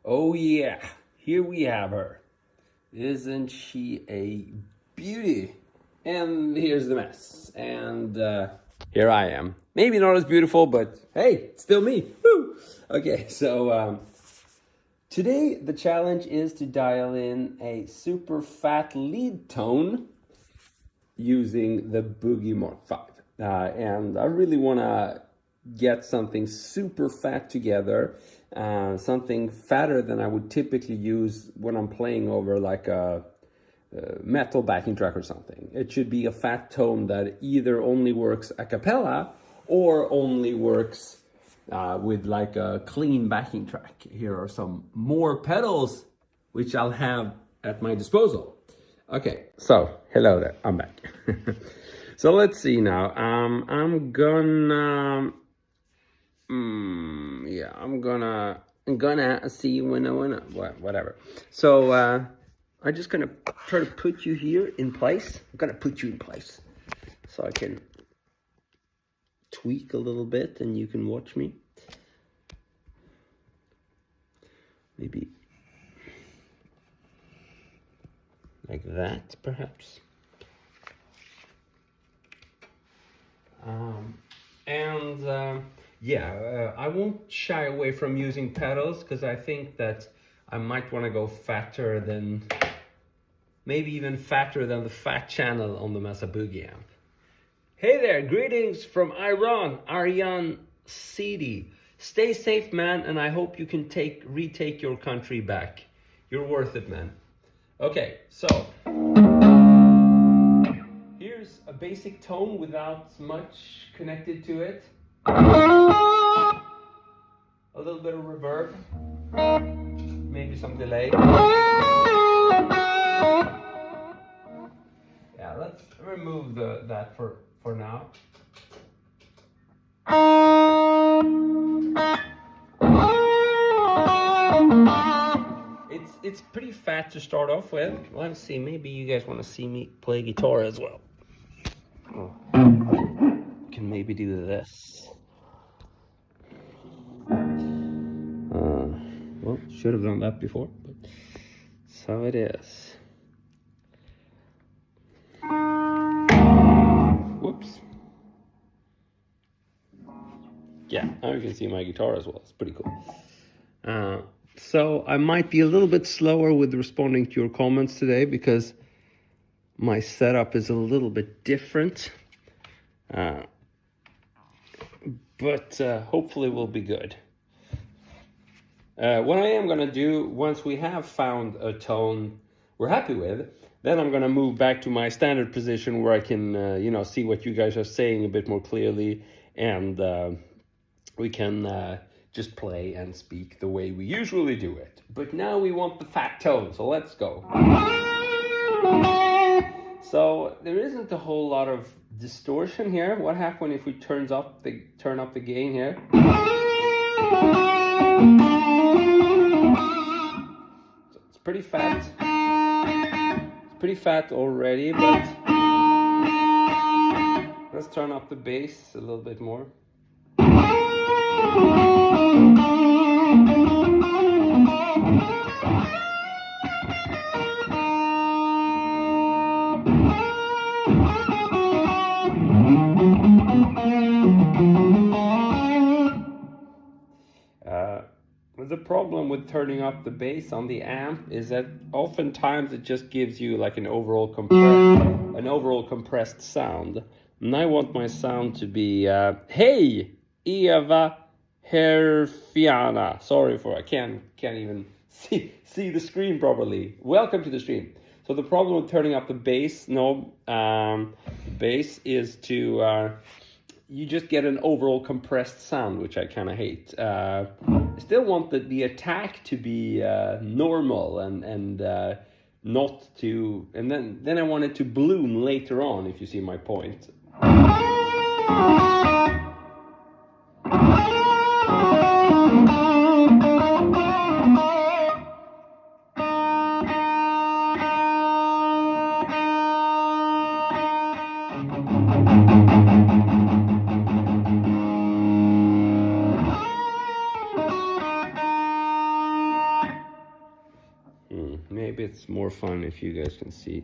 Oh yeah, here we have her. Isn't she a beauty? And here's the mess. And here I am. Maybe not as beautiful, but hey, still me. Woo! Okay, so today the challenge is to dial in a super fat lead tone using the Boogie Mark 5. And I really want to get something super fat together, something fatter than I would typically use when I'm playing over like a metal backing track or something. It should be a fat tone that either only works a cappella or only works with like a clean backing track. Here are some more pedals which I'll have at my disposal. Okay, so hello there, I'm back. So let's see now. I'm gonna see whatever. So I'm just gonna try to put you here in place. I'm gonna put you in place so I can tweak a little bit and you can watch me. Maybe like that, perhaps. I won't shy away from using pedals because I think that I might want to go fatter than, maybe even fatter than the fat channel on the Mesa Boogie amp. Hey there, greetings from Iran, Aryan Sidi. Stay safe, man, and I hope you can retake your country back. You're worth it, man. Okay, so here's a basic tone without much connected to it. A little bit of reverb, maybe some delay. Yeah, let's remove that for now. It's pretty fat to start off with. Let's see, maybe you guys want to see me play guitar as well. Oh. Can maybe do this. Well, should have done that before, but so it is. Whoops. Yeah, now you can see my guitar as well. It's pretty cool. So I might be a little bit slower with responding to your comments today because my setup is a little bit different. But hopefully we'll be good. What I am going to do once we have found a tone we're happy with, then I'm going to move back to my standard position where I can, see what you guys are saying a bit more clearly, and we can just play and speak the way we usually do it. But now we want the fat tone, so let's go. So there isn't a whole lot of distortion here. What happens if we turn up the gain here? So it's pretty fat. It's pretty fat already, but let's turn up the bass a little bit more. The problem with turning up the bass on the amp is that oftentimes it just gives you like an overall compressed sound. And I want my sound to be hey, Eva Herfiana. Sorry for I can't even see the screen properly. Welcome to the stream. So the problem with turning up the bass knob, bass is to you just get an overall compressed sound, which I kind of hate. I still want the attack to be normal and not to, and then I want it to bloom later on, if you see my point. maybe it's more fun if you guys can see.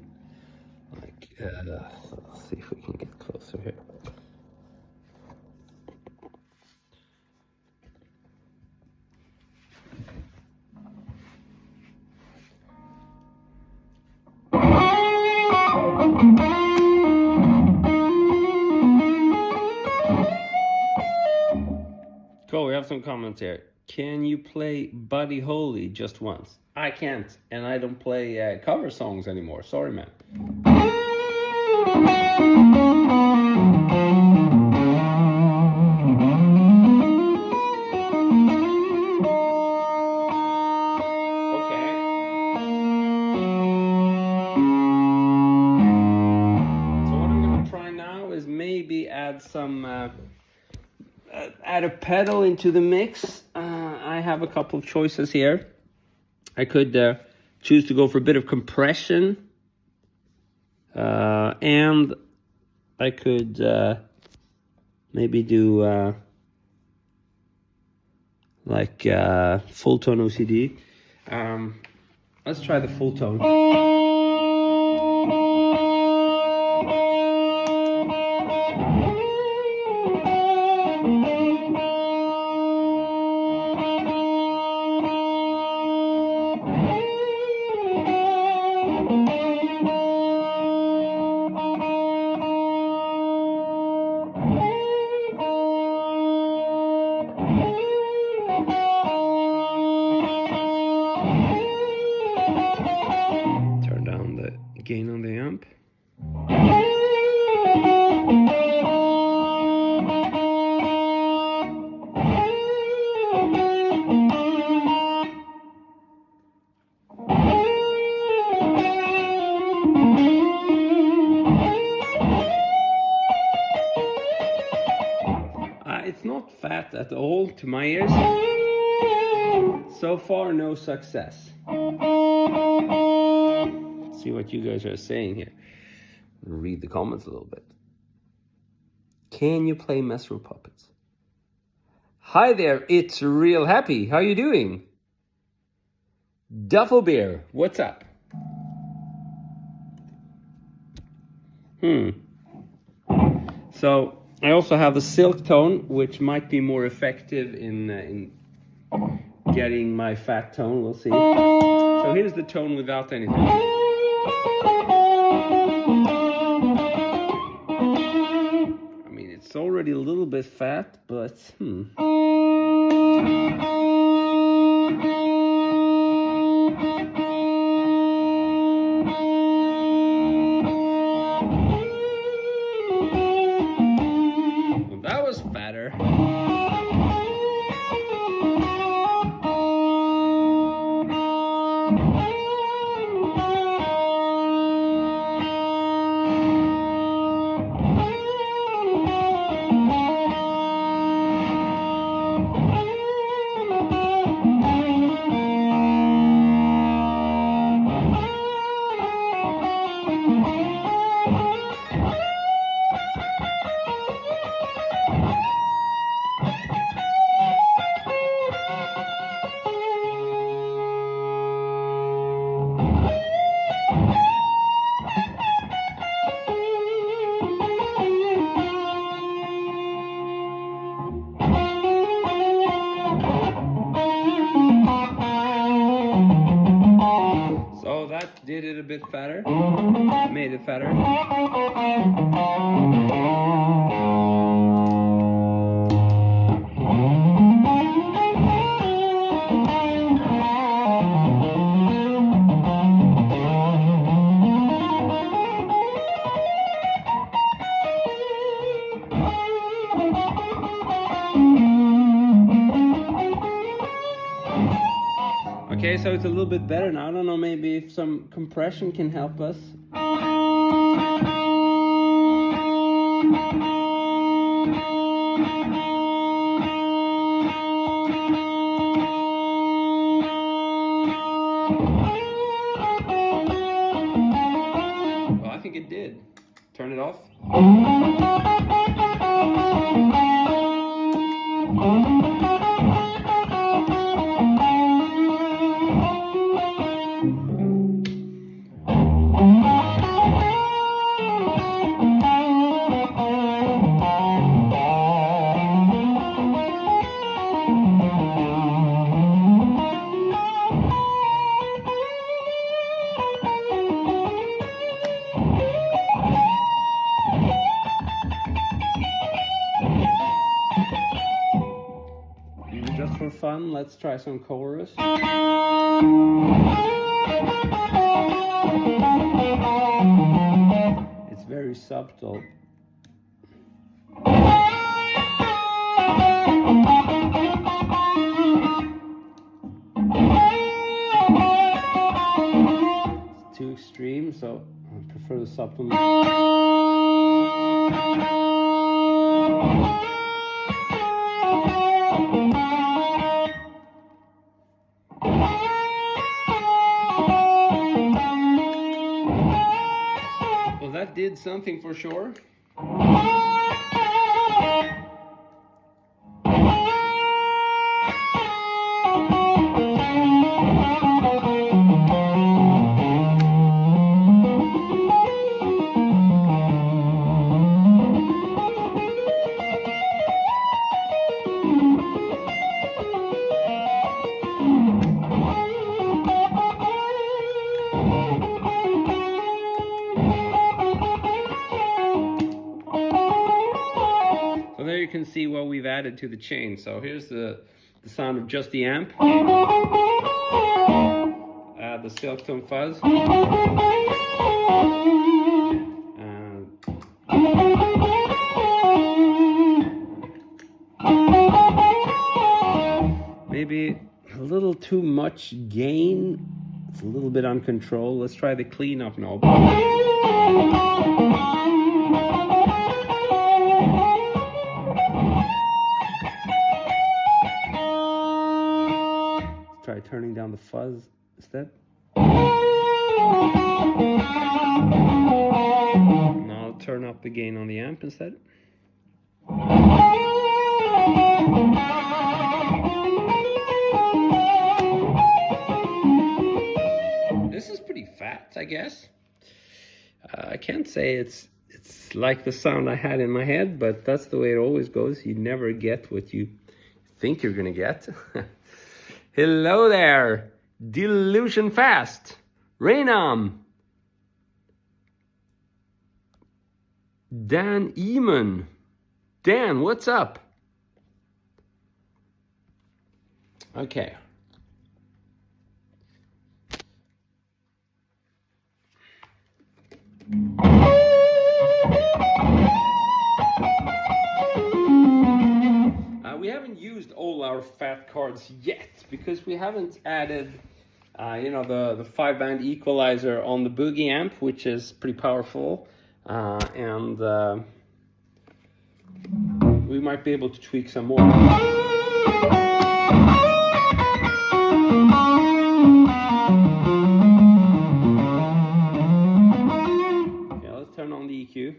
Like, let's see if we can get closer here. Cool, we have some comments here. Can you play Buddy Holly just once? I can't, and I don't play cover songs anymore. Sorry, man. Okay. So what I'm gonna try now is maybe add some add a pedal into the mix. I have a couple of choices here. I could choose to go for a bit of compression, and I could maybe do like full tone OCD. Let's try the full tone. Gain on the amp. It's not fat at all to my ears. So far, no success. See what you guys are saying here. Read the comments a little bit. Can you play Mesro Puppets? Hi there, it's Real Happy. How you doing? Duffel Beer, what's up? So I also have the silk tone, which might be more effective in getting my fat tone. We'll see. So here's the tone without anything. I mean, it's already a little bit fat, but well, that was fatter. Did it a bit fatter, made it fatter. Okay, so it's a little bit better now. I don't know, maybe if some compression can help us. Well, I think it did. Turn it off. let's try some chorus. It's very subtle. It's too extreme, so I prefer the subtle. Well, that did something for sure. So there you can see what we've added to the chain. So here's the sound of just the amp. Add the silk tone fuzz. Maybe a little too much gain. It's a little bit uncontrolled. Let's try the cleanup knob. Try turning down the fuzz instead. Now I'll turn up the gain on the amp instead. This is pretty fat, I guess. I can't say it's like the sound I had in my head, but that's the way it always goes. You never get what you think you're gonna get. Hello there, Delusion Fast, Raynam, Dan Eamon. Dan, what's up? Okay. We haven't used all our fat cards yet because we haven't added, you know, the 5-band equalizer on the Boogie amp, which is pretty powerful, and we might be able to tweak some more. Okay, let's turn on the EQ.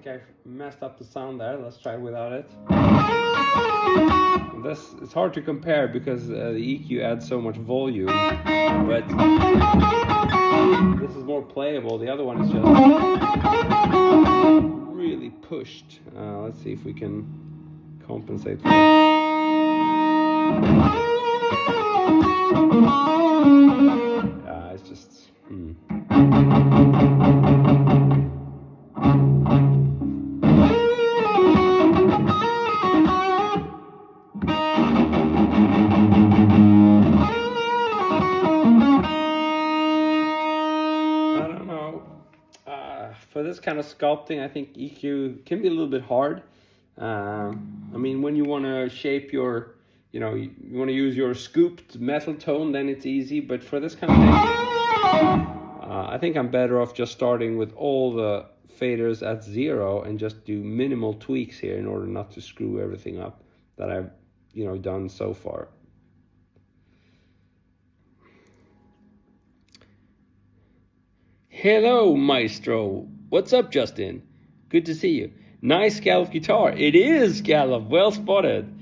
I messed up the sound there. Let's try it without it. This, it's hard to compare because the EQ adds so much volume, but this is more playable. The other one is just really pushed. Let's see if we can compensate for it. It's just for this kind of sculpting, I think EQ can be a little bit hard. I mean, when you want to shape your, you know, you want to use your scooped metal tone, then it's easy. But for this kind of thing, I think I'm better off just starting with all the faders at 0 and just do minimal tweaks here in order not to screw everything up that I've, you know, done so far. Hello, Maestro. What's up, Justin? Good to see you. Nice scallop guitar. It is scallop. Well spotted.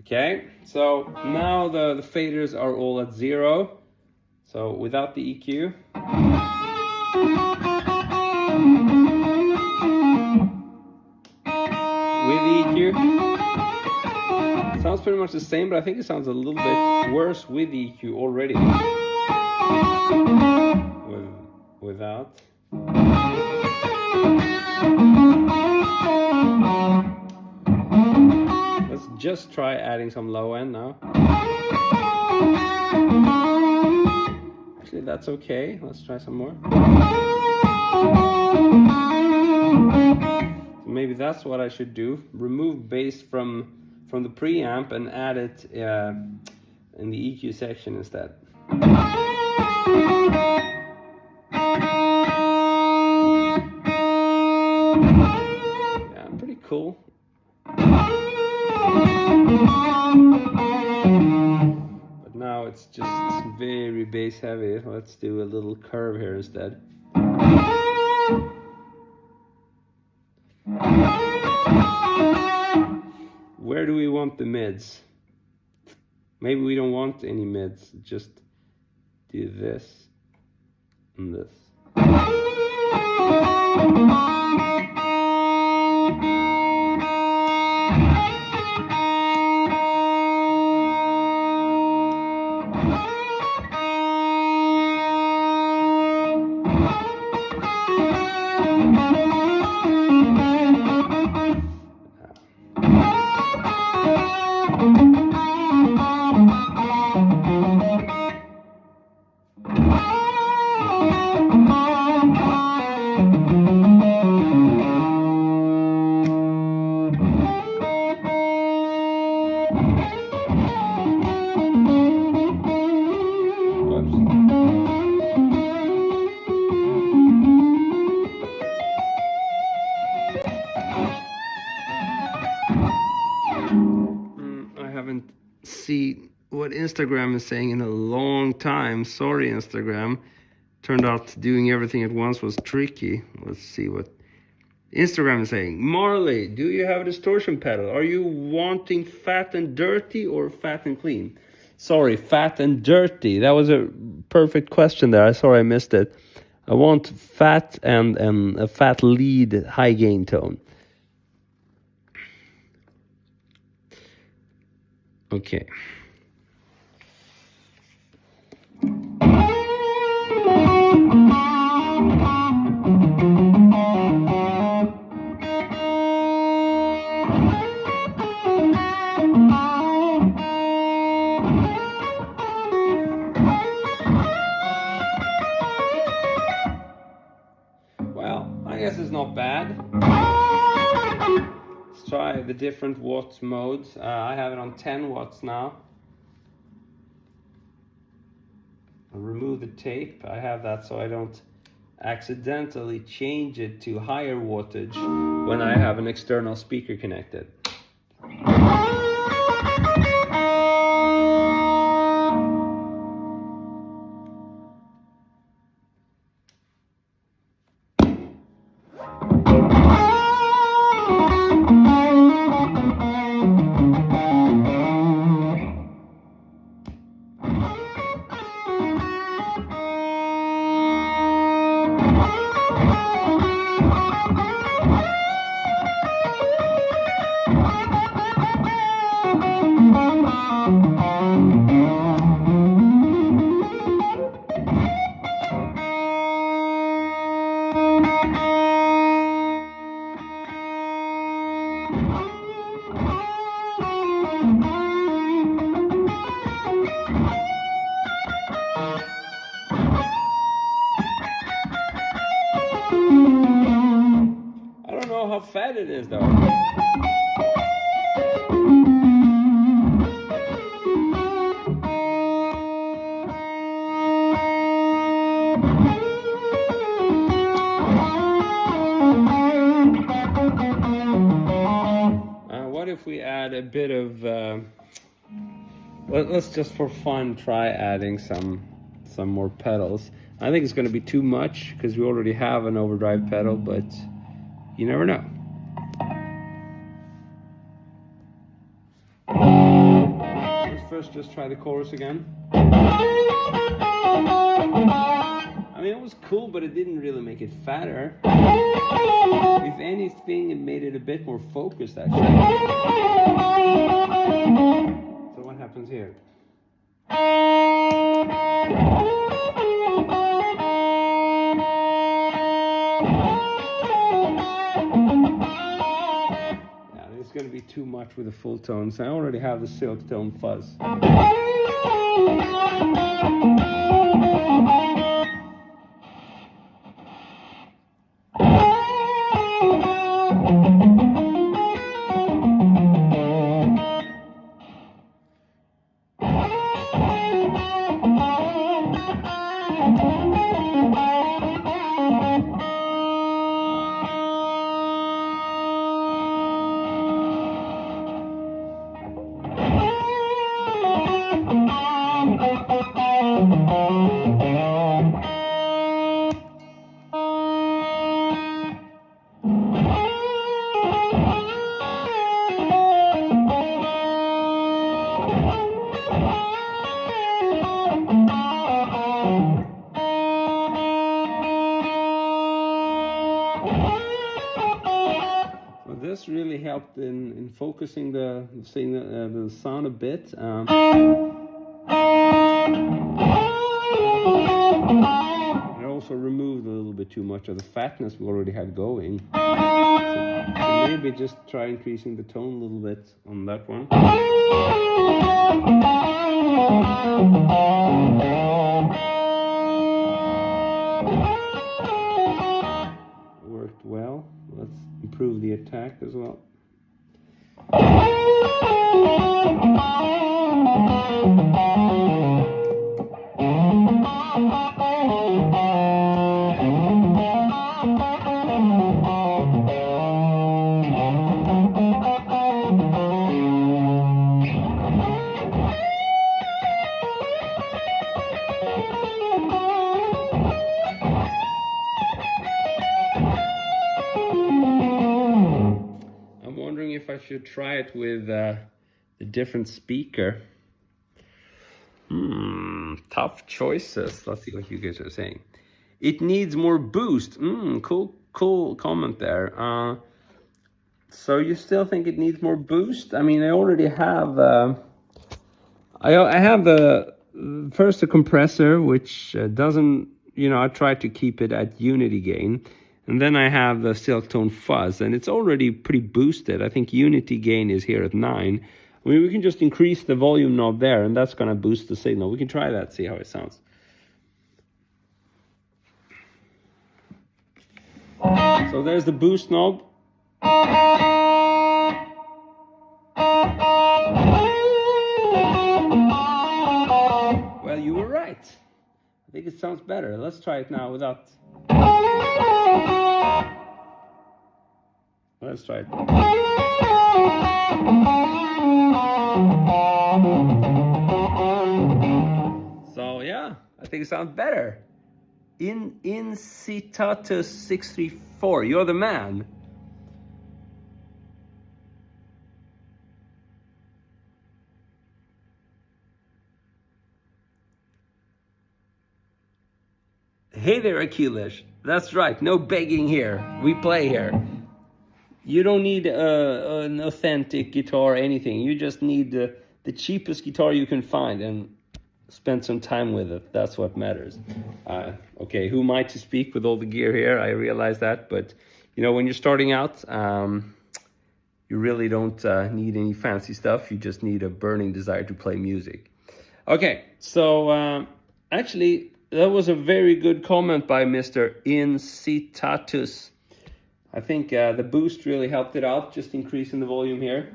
Okay, so now the faders are all at 0. So without the EQ. With the EQ. Sounds pretty much the same, but I think it sounds a little bit worse with the EQ already. Without. Let's just try adding some low end now. Actually, that's okay. Let's try some more. So maybe that's what I should do. Remove bass from the preamp and add it in the EQ section instead. Yeah, pretty cool. But now it's just very bass heavy. Let's do a little curve here instead. Where do we want the mids? Maybe we don't want any mids. Just do this and this. See what Instagram is saying in a long time. Sorry, Instagram. Turned out doing everything at once was tricky. Let's see what Instagram is saying. Marley, do you have a distortion pedal? Are you wanting fat and dirty or fat and clean? Sorry, fat and dirty. That was a perfect question there. Sorry I missed it. I want fat and a fat lead high gain tone. Okay. Well, I guess it's not bad. Try the different watts modes. I have it on 10 watts now. I'll remove the tape. I have that so I don't accidentally change it to higher wattage when I have an external speaker connected. How fat it is though. What if we add a bit of let's just for fun try adding some more pedals. I think it's going to be too much because we already have an overdrive pedal, but you never know. Let's first just try the chorus again. I mean, it was cool, but it didn't really make it fatter. If anything, it made it a bit more focused, actually. So what happens here? Yeah, it's going to be too much with the full tones. I already have the silk tone fuzz. This really helped in focusing the sound a bit. It also removed a little bit too much of the fatness we already had going. So maybe just try increasing the tone a little bit on that one. Worked well. Let's improve the attack as well. If I should try it with a different speaker. Tough choices. Let's see what you guys are saying. It needs more boost. Cool comment there. So you still think it needs more boost? I mean, I already have I have first a compressor, which doesn't, I try to keep it at unity gain. And then I have the silk tone fuzz, and it's already pretty boosted. I think unity gain is here at 9. I mean, we can just increase the volume knob there, and that's going to boost the signal. We can try that, see how it sounds. So there's the boost knob. Well, you were right. I think it sounds better. Let's try it now without... Let's try it. So yeah, I think it sounds better. Incitatus 634, you're the man. Hey there, Achilles. That's right, no begging here. We play here. You don't need an authentic guitar or anything. You just need the cheapest guitar you can find and spend some time with it. That's what matters. Okay, who am I to speak with all the gear here? I realize that, but when you're starting out, you really don't need any fancy stuff. You just need a burning desire to play music. Okay, so actually, that was a very good comment by Mr. Incitatus. I think the boost really helped it out, just increasing the volume here.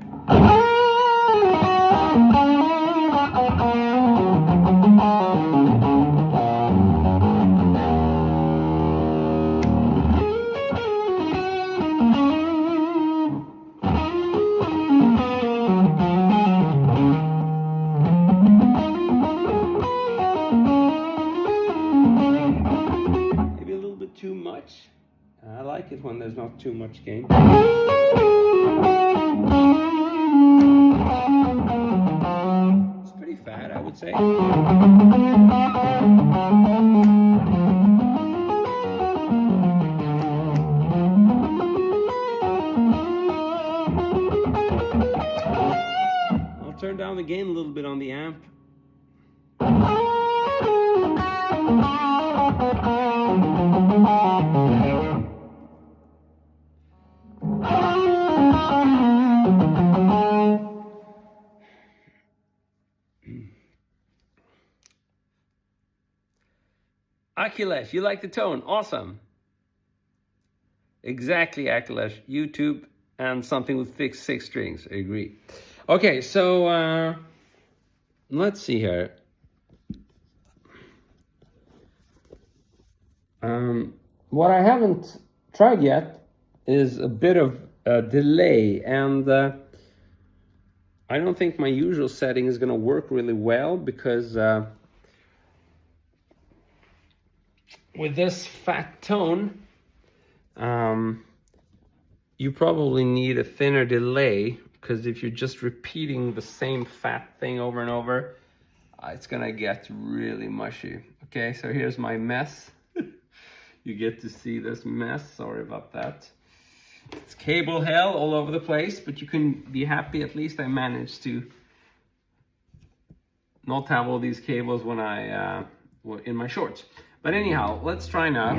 like it when there's not too much gain. It's pretty fat, I would say. I'll turn down the gain a little bit on the amp. Akhilesh, you like the tone? Awesome. Exactly, Akhilesh. YouTube and something with fixed 6 strings. I agree. Okay, so let's see here. What I haven't tried yet is a bit of a delay, and I don't think my usual setting is going to work really well because with this fat tone, you probably need a thinner delay, because if you're just repeating the same fat thing over and over, it's gonna get really mushy. Okay, so here's my mess. You get to see this mess, sorry about that. It's cable hell all over the place, but you can be happy at least I managed to not have all these cables when I in my shorts. But anyhow, let's try now.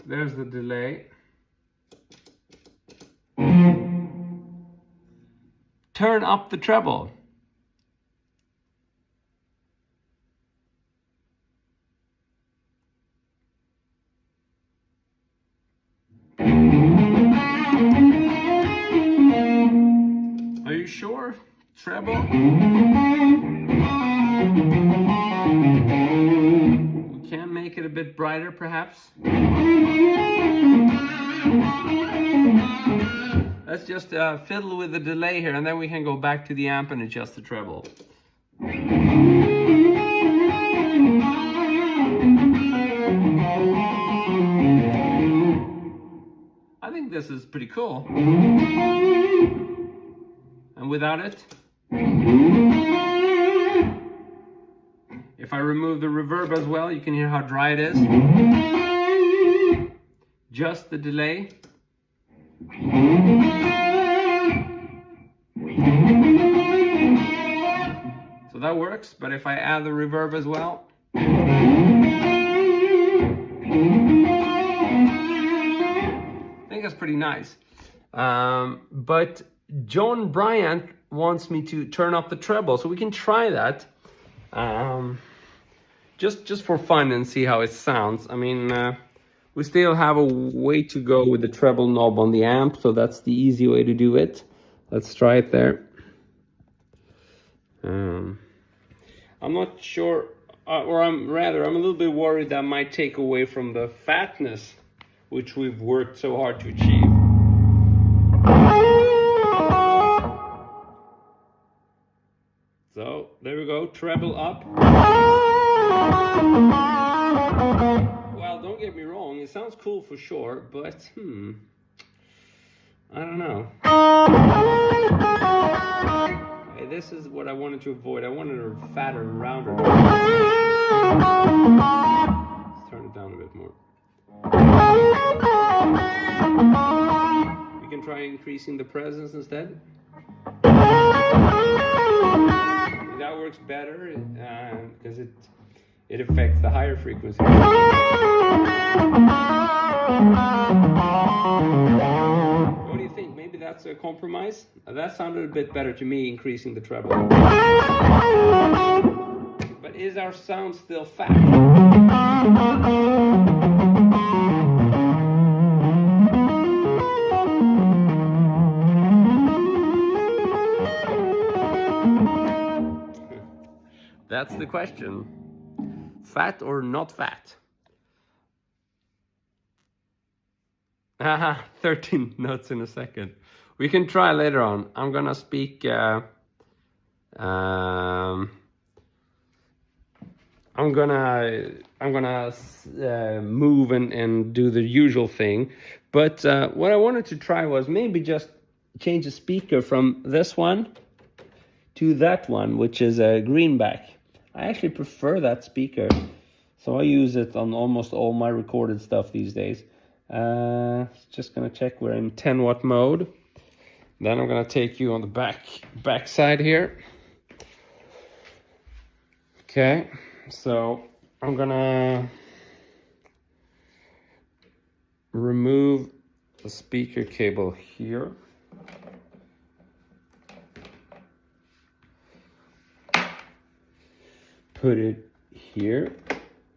There's the delay. Turn up the treble. Are you sure? Treble? We can make it a bit brighter, perhaps. Let's just fiddle with the delay here, and then we can go back to the amp and adjust the treble. I think this is pretty cool. And without it, if I remove the reverb as well, you can hear how dry it is. Just the delay. So that works, but if I add the reverb as well, I think that's pretty nice. But John Bryant wants me to turn up the treble, so we can try that. Just for fun and see how it sounds. I mean, we still have a way to go with the treble knob on the amp, so that's the easy way to do it. Let's try it there. I'm not sure, or I'm a little bit worried that might take away from the fatness which we've worked so hard to achieve. So there we go, treble up. Well, don't get me wrong, it sounds cool for sure, but I don't know. Okay, this is what I wanted to avoid. I wanted a fatter, rounder. Let's turn it down a bit more. We can try increasing the presence instead. That works better because it affects the higher frequency. What do you think? Maybe that's a compromise? That sounded a bit better to me, increasing the treble. But is our sound still fat? That's the question. Fat or not fat? Haha, 13 notes in a second. We can try later on. I'm gonna speak. I'm I'm gonna move and do the usual thing. But what I wanted to try was maybe just change the speaker from this one to that one, which is a greenback. I actually prefer that speaker, so I use it on almost all my recorded stuff these days. Just gonna check we're in 10 watt mode. Then I'm gonna take you on the back side here. Okay, so I'm gonna remove the speaker cable here. Put it here,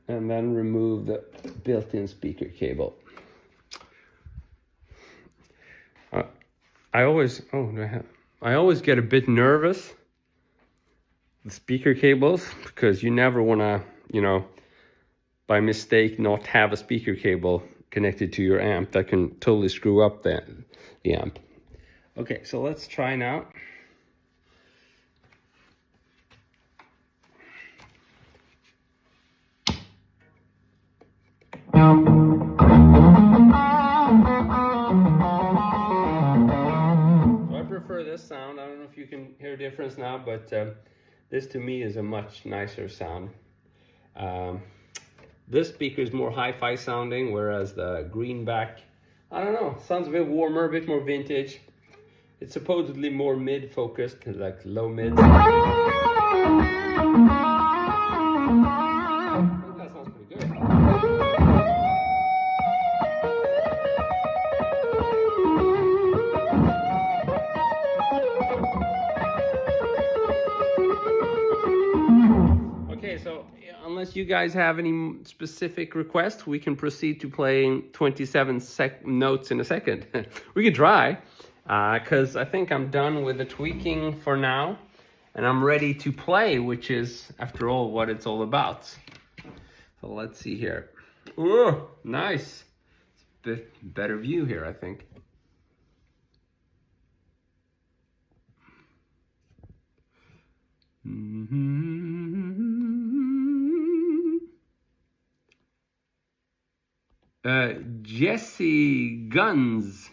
and then remove the built-in speaker cable. I always get a bit nervous with speaker cables, because you never want to, by mistake not have a speaker cable connected to your amp. That can totally screw up the amp. Okay, so let's try now. This sound, I don't know if you can hear a difference now, but this to me is a much nicer sound. This speaker is more hi-fi sounding, whereas the greenback, I don't know, sounds a bit warmer, a bit more vintage. It's supposedly more mid-focused, like low mid. I think that sounds pretty good. So unless you guys have any specific requests, we can proceed to playing 27 notes in a second. We can try, because I think I'm done with the tweaking for now, and I'm ready to play, which is, after all, what it's all about. So let's see here. Oh, nice. It's a bit better view here, I think. Jesse Guns.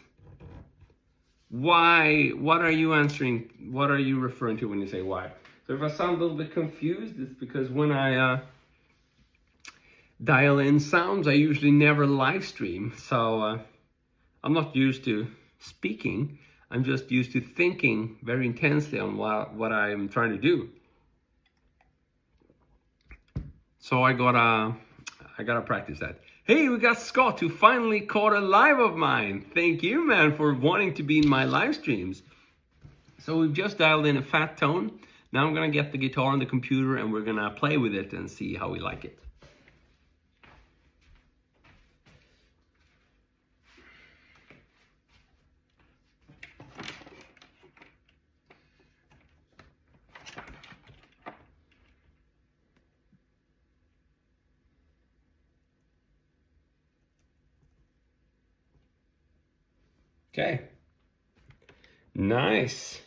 Why? What are you answering? What are you referring to when you say why? So if I sound a little bit confused, it's because when I dial in sounds, I usually never live stream. So I'm not used to speaking. I'm just used to thinking very intensely on what I'm trying to do. So I gotta practice that. Hey, we got Scott, who finally caught a live of mine. Thank you, man, for wanting to be in my live streams. So we've just dialed in a fat tone. Now I'm gonna get the guitar on the computer and we're gonna play with it and see how we like it. Okay, nice.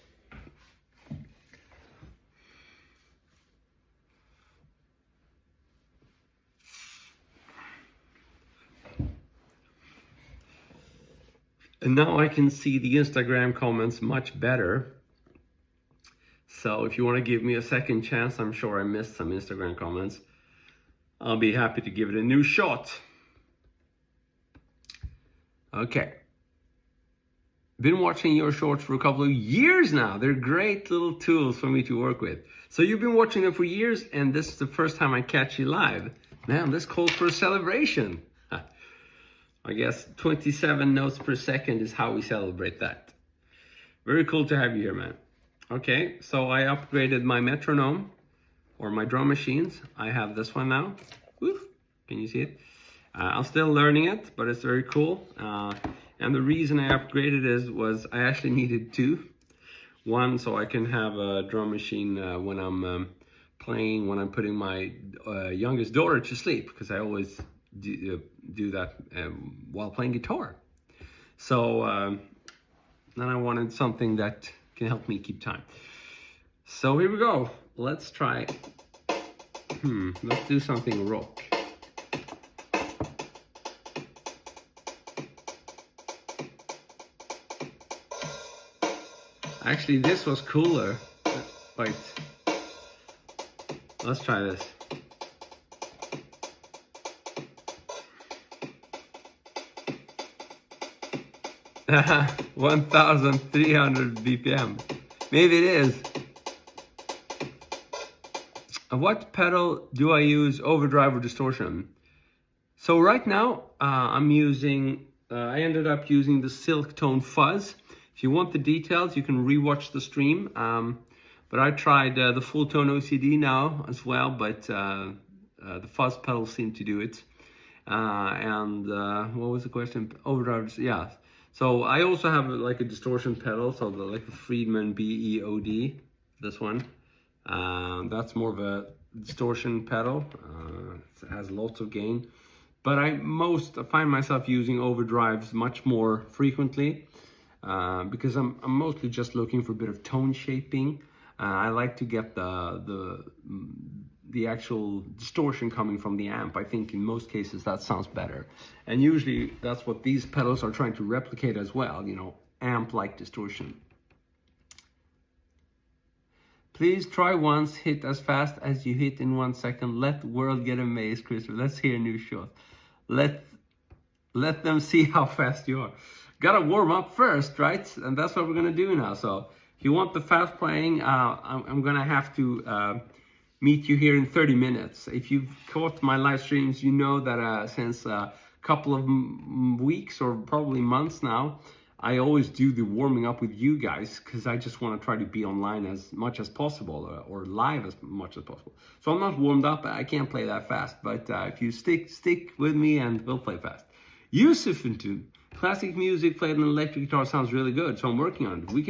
And now I can see the Instagram comments much better. So if you want to give me a second chance, I'm sure I missed some Instagram comments. I'll be happy to give it a new shot. Okay. Been watching your shorts for a couple of years now. They're great little tools for me to work with. So you've been watching them for years, and this is the first time I catch you live. Man, this calls for a celebration. I guess 27 notes per second is how we celebrate that. Very cool to have you here, man. Okay, so I upgraded my metronome, or my drum machines. I have this one now. Woo, can you see it? I'm still learning it, but it's very cool. And the reason I upgraded was I actually needed two. One, so I can have a drum machine when I'm playing, when I'm putting my youngest daughter to sleep, because I always do that while playing guitar. So then I wanted something that can help me keep time. So here we go. Let's try it. Let's do something rock. Actually, this was cooler. Wait. Let's try this. Haha, 1,300 BPM. Maybe it is. What pedal do I use, overdrive or distortion? So right now, I'm using, I ended up using the Silk Tone Fuzz. If you want the details, you can rewatch the stream. But I tried the full tone OCD now as well, but the fuzz pedal seemed to do it. What was the question? Overdrive, yeah. So I also have like a distortion pedal, so like the Friedman BEOD, this one. That's more of a distortion pedal. It has lots of gain. But I find myself using overdrives much more frequently because I'm mostly just looking for a bit of tone shaping. I like to get the actual distortion coming from the amp. I think in most cases that sounds better. And usually that's what these pedals are trying to replicate as well, you know, amp-like distortion. Please try once, hit as fast as you hit in 1 second. Let the world get amazed, Christopher. Let's hear a new shot. Let them see how fast you are. Gotta warm up first, right? And that's what we're gonna do now. So if you want the fast playing, I'm gonna have to meet you here in 30 minutes. If you've caught my live streams, you know that since a couple of weeks or probably months now, I always do the warming up with you guys because I just want to try to be online as much as possible or live as much as possible. So I'm not warmed up. I can't play that fast, but if you stick with me and we'll play fast. Yusuf into classic music played on electric guitar sounds really good, so I'm working on it. You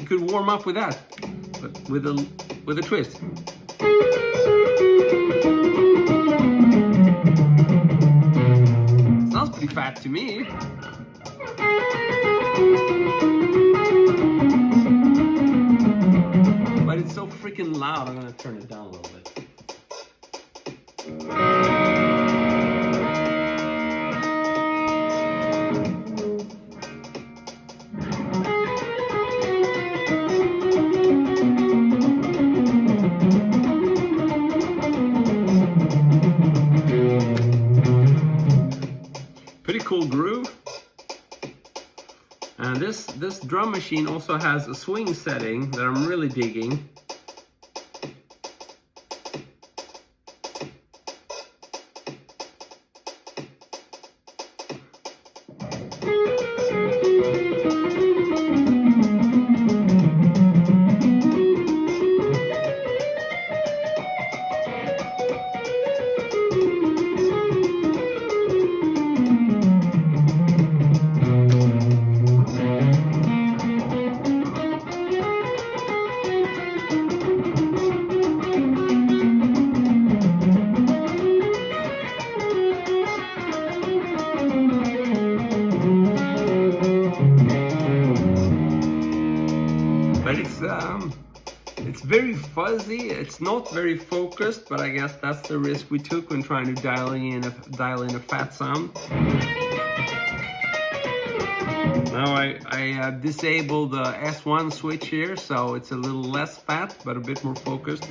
could warm up with that, but with a twist. Sounds pretty fat to me. But it's so freaking loud, I'm gonna turn it down a little bit. Pretty cool groove. And this drum machine also has a swing setting that I'm really digging. It's very fuzzy. It's not very focused, but I guess that's the risk we took when trying to dial in a fat sound. Now I disabled the S1 switch here, so it's a little less fat, but a bit more focused.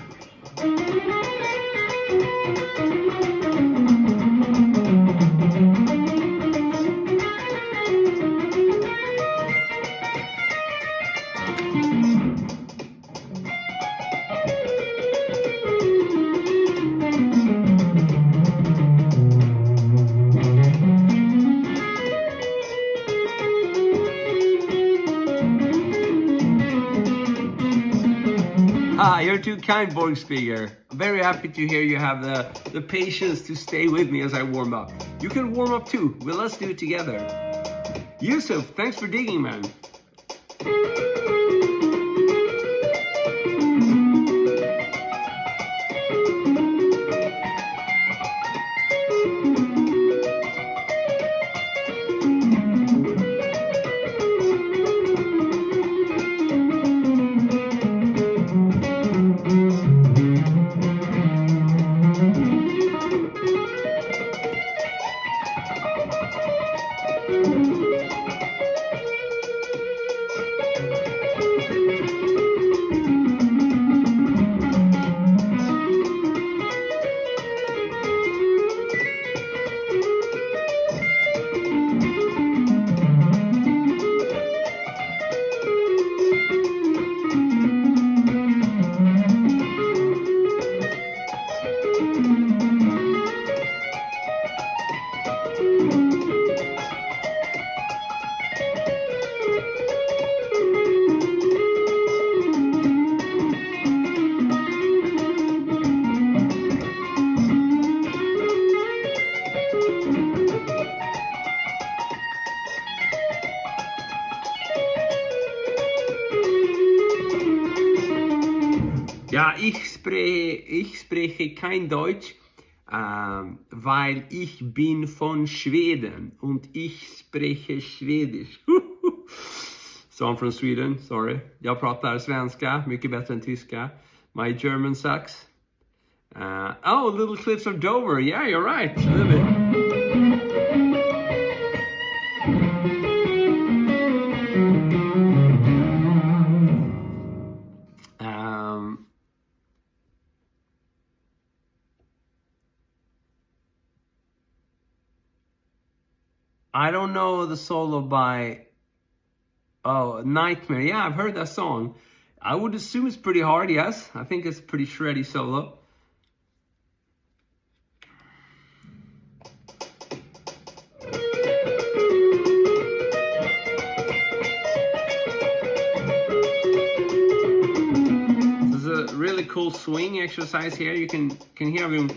You're too kind, Borgspeaker. I'm very happy to hear you have the patience to stay with me as I warm up. You can warm up too. Well, let's do it together. Yusuf, thanks for digging, man. Ja, ich spreche kein Deutsch, weil ich bin von Schweden und ich spreche Schwedisch. So I'm from Sweden, sorry. Jag pratar svenska, mycket bättre än tyska. My German sucks. Oh, Little Cliffs of Dover. Yeah, you're right. A little bit. I don't know the solo by Nightmare. Yeah, I've heard that song. I would assume it's pretty hard, yes. I think it's a pretty shreddy solo. This is a really cool swing exercise here. You can hear him.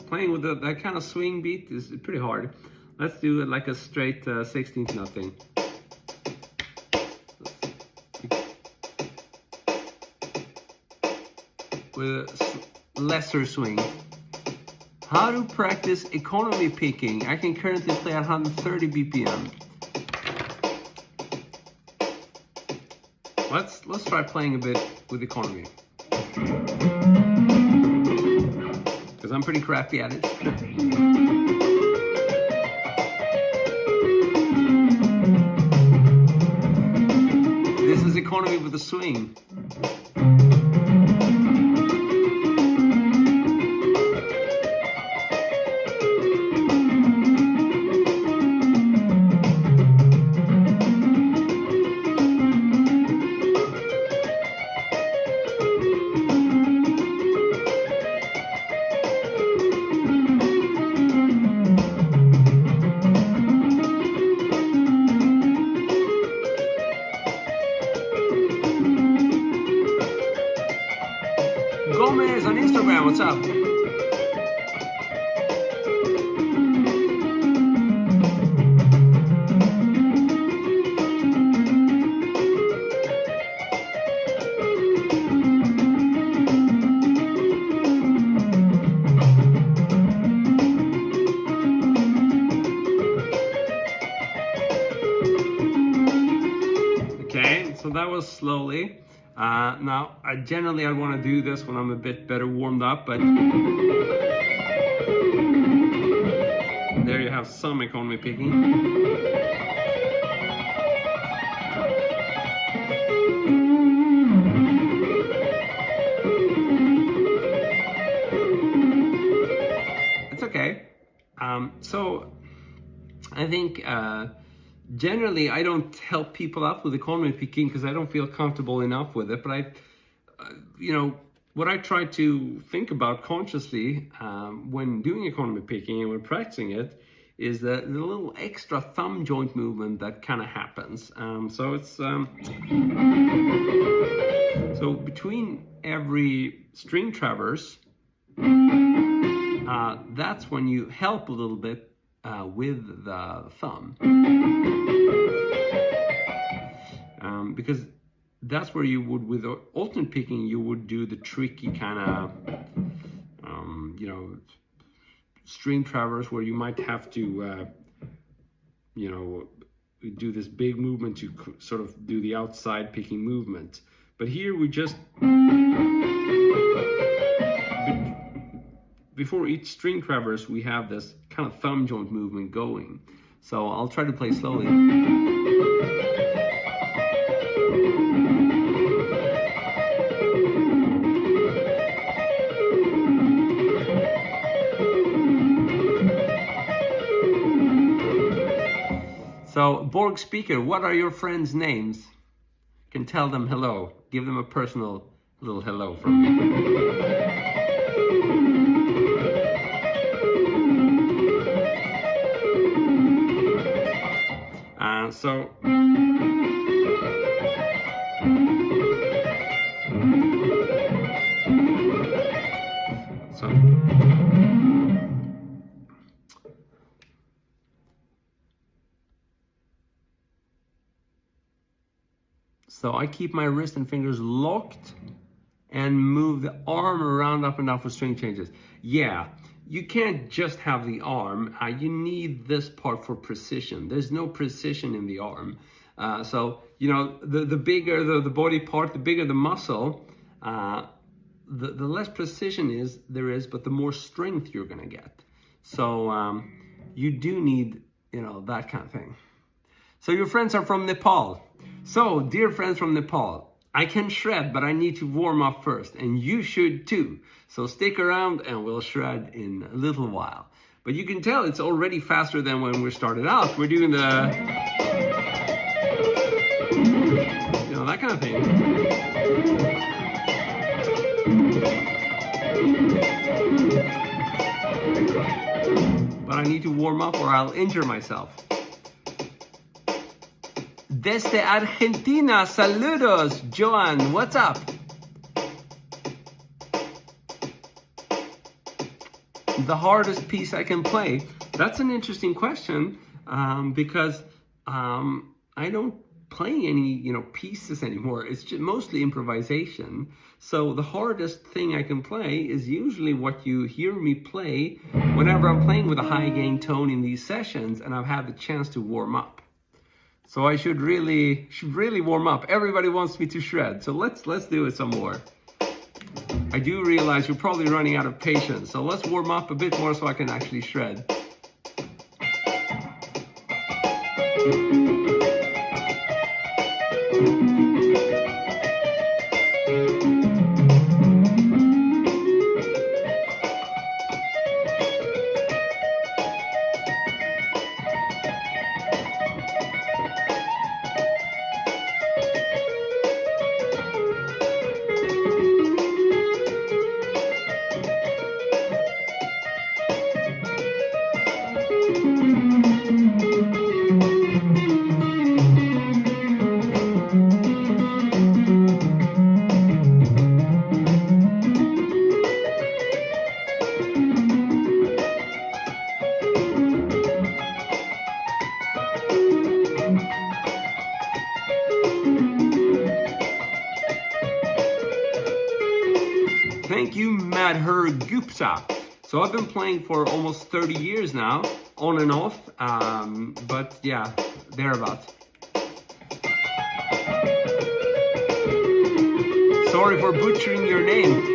Playing with that kind of swing beat is pretty hard. Let's do it like a straight 16th nothing. With a lesser swing. How to practice economy picking? I can currently play at 130 BPM. Let's try playing a bit with economy. Because I'm pretty crappy at it. This is economy with a swing. Gomez on Instagram, what's up? Okay, so that was slowly. Now, generally I want to do this when I'm a bit better warmed up, but there you have some economy picking. It's okay. So I think generally, I don't help people out with economy picking because I don't feel comfortable enough with it. But what I try to think about consciously when doing economy picking and when practicing it is the little extra thumb joint movement that kind of happens. So it's so between every string traverse, that's when you help a little bit with the thumb. Because that's where you would, with alternate picking, you would do the tricky kind of, string traverse where you might have to, we do this big movement to sort of do the outside picking movement. But here we just, before each string traverse, we have this kind of thumb joint movement going. So I'll try to play slowly. So, Borg speaker, what are your friends' names? You can tell them hello. Give them a personal little hello from me. So I keep my wrist and fingers locked and move the arm around up and down for string changes. Yeah, you can't just have the arm. You need this part for precision. There's no precision in the arm. So, you know, the bigger the body part, the bigger the muscle, the less precision there is, but the more strength you're gonna get. So you do need, you know, that kind of thing. So your friends are from Nepal. So, dear friends from Nepal, I can shred, but I need to warm up first, and you should too. So stick around and we'll shred in a little while. But you can tell it's already faster than when we started out. We're doing the, you know, that kind of thing. But I need to warm up or I'll injure myself. Desde Argentina, saludos, Joan, what's up? The hardest piece I can play? That's an interesting question because I don't play any, you know, pieces anymore. It's just mostly improvisation. So the hardest thing I can play is usually what you hear me play whenever I'm playing with a high gain tone in these sessions and I've had the chance to warm up. So I should really warm up. Everybody wants me to shred, so let's do it some more. I do realize you're probably running out of patience, so let's warm up a bit more so I can actually shred. Thank you, Madhur Gupta. So I've been playing for almost 30 years now, on and off, but yeah, thereabouts. Sorry for butchering your name.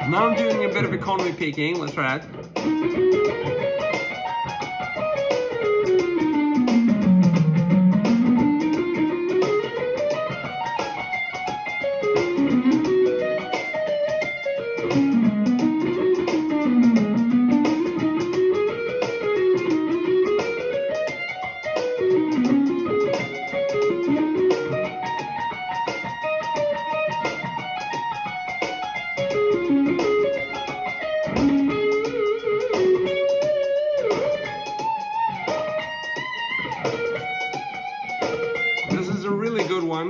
Now I'm doing a bit of economy picking. Let's try it.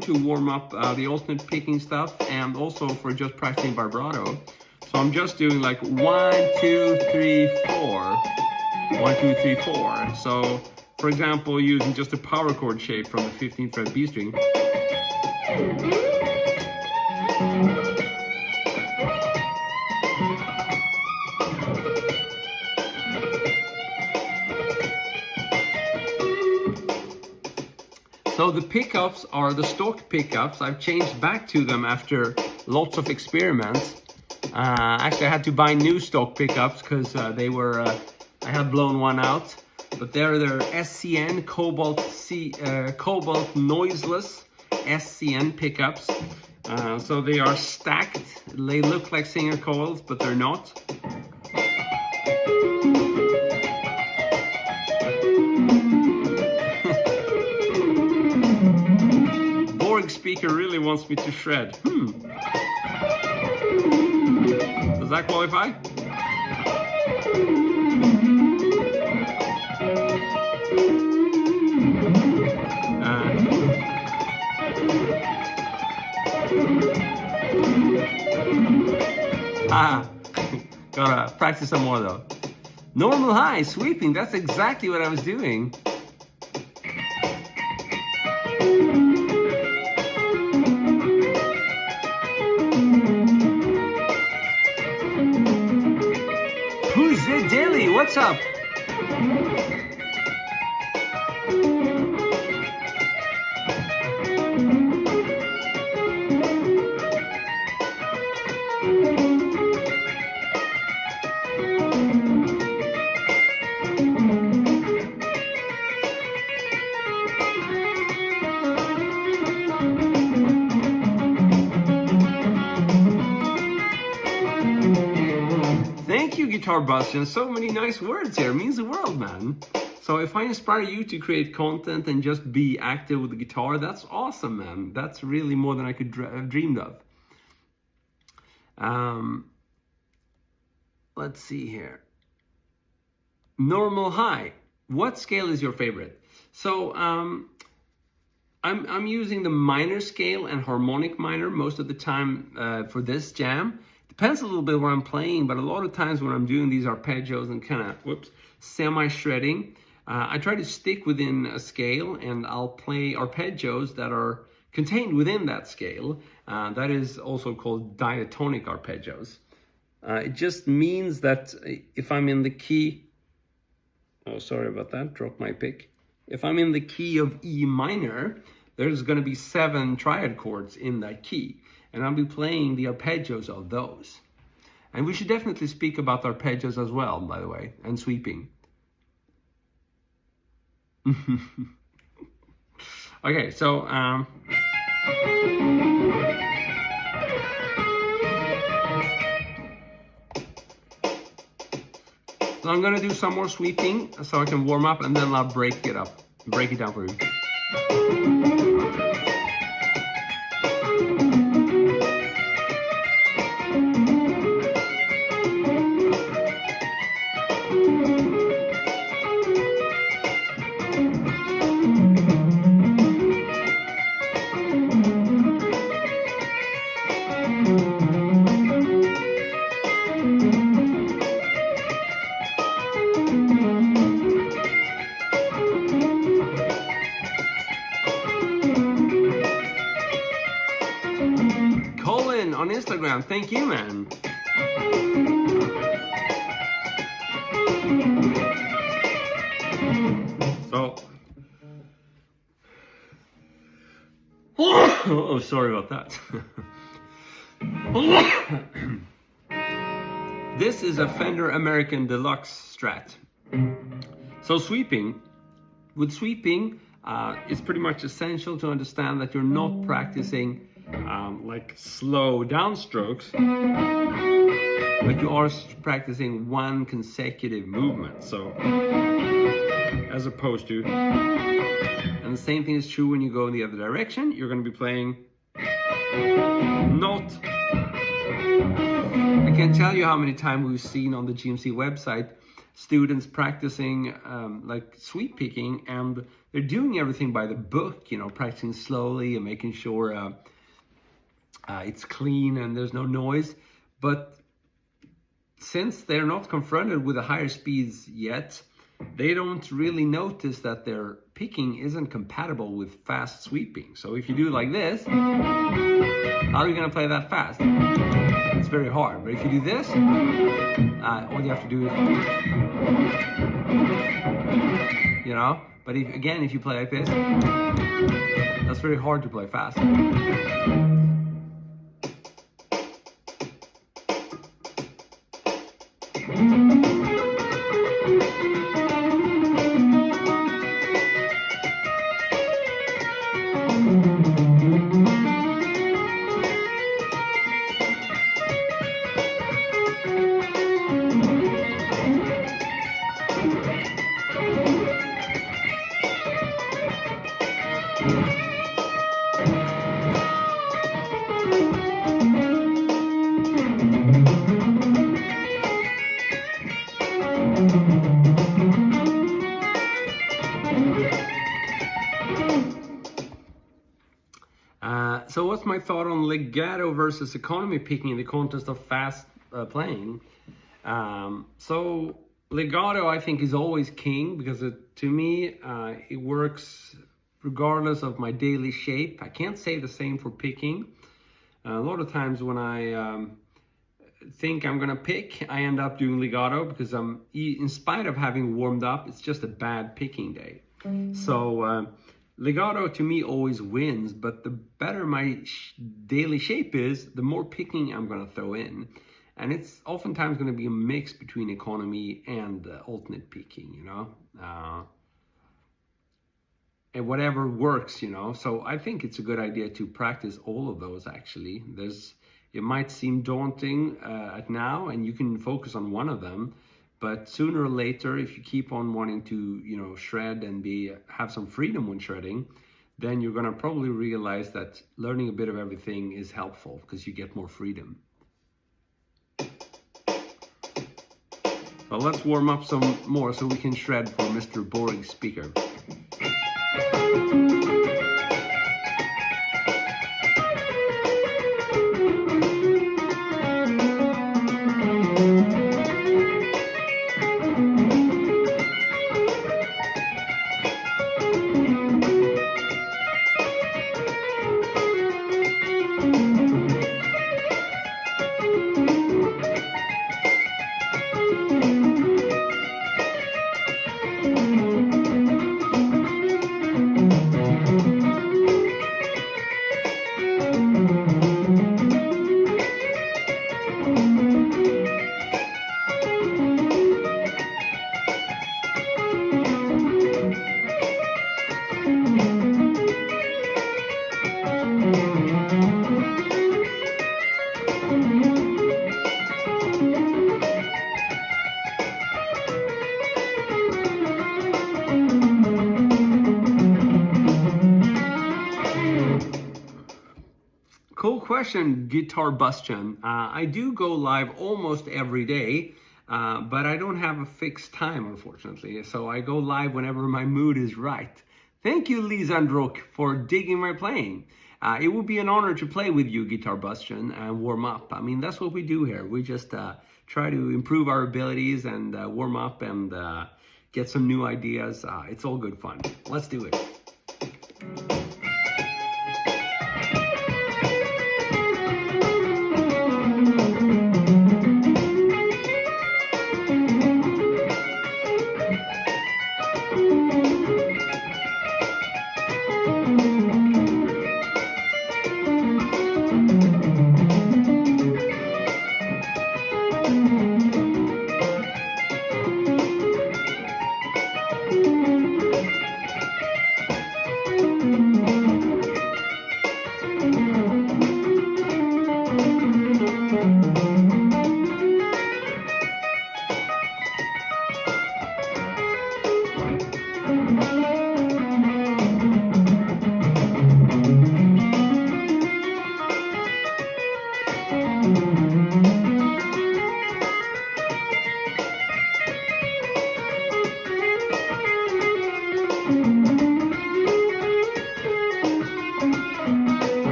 To warm up the alternate picking stuff and also for just practicing vibrato. So I'm just doing like 1, 2, 3, 4. 1, 2, 3, 4. So, for example, using just a power chord shape from the 15th fret B string. So the pickups are the stock pickups. I've changed back to them after lots of experiments. Actually, I had to buy new stock pickups because they were, I had blown one out. But they're SCN Cobalt noiseless SCN pickups. So they are stacked. They look like singer coils, but they're not. Speaker really wants me to shred. Does that qualify? Gotta practice some more though. Normal high, sweeping, that's exactly what I was doing. What's up? Thank you, Guitar Bastian. So many nice words here. It means the world, man. So if I inspire you to create content and just be active with the guitar, that's awesome, man. That's really more than I could have dreamed of. Let's see here. Normal high. What scale is your favorite? So I'm using the minor scale and harmonic minor most of the time for this jam. Depends a little bit where I'm playing, but a lot of times when I'm doing these arpeggios and kind of, semi-shredding, I try to stick within a scale, and I'll play arpeggios that are contained within that scale. That is also called diatonic arpeggios. It just means that if I'm in the key, oh, sorry about that, dropped my pick. If I'm in the key of E minor, there's going to be 7 triad chords in that key. And I'll be playing the arpeggios of those. And we should definitely speak about arpeggios as well, by the way, and sweeping. Okay, so so I'm gonna do some more sweeping so I can warm up, and then I'll break it down for you. On Instagram, thank you, man. So, oh, sorry about that. This is a Fender American Deluxe Strat. So with sweeping, it's pretty much essential to understand that you're not practicing like slow downstrokes, but you are practicing one consecutive movement. So, as opposed to, and the same thing is true when you go in the other direction. You're going to be playing not. I can't tell you how many times we've seen on the GMC website students practicing like sweep picking, and they're doing everything by the book, you know, practicing slowly and making sure it's clean and there's no noise. But since they're not confronted with the higher speeds yet, they don't really notice that their picking isn't compatible with fast sweeping. So if you do like this, how are you going to play that fast? It's very hard. But if you do this, all you have to do is, you know. But if you play like this, that's very hard to play fast. So what's my thought on legato versus economy picking in the context of fast playing? So legato, I think, is always king because to me, it works regardless of my daily shape. I can't say the same for picking. A lot of times when I think I'm gonna pick, I end up doing legato because in spite of having warmed up, it's just a bad picking day. So legato to me always wins, but the better my daily shape is, the more picking I'm gonna throw in. And it's oftentimes gonna be a mix between economy and alternate picking, you know? And whatever works, you know? So I think it's a good idea to practice all of those actually. It might seem daunting at now, and you can focus on one of them, but sooner or later, if you keep on wanting to, you know, shred and have some freedom when shredding, then you're gonna probably realize that learning a bit of everything is helpful because you get more freedom. But let's warm up some more so we can shred for Mr. Boring Speaker. Cool question, Guitar Bustion. I do go live almost every day, but I don't have a fixed time, unfortunately. So I go live whenever my mood is right. Thank you, Lisandrok, for digging my playing. It would be an honor to play with you, Guitar Bustion, and warm up. I mean, that's what we do here. We just try to improve our abilities and warm up and get some new ideas. It's all good fun. Let's do it.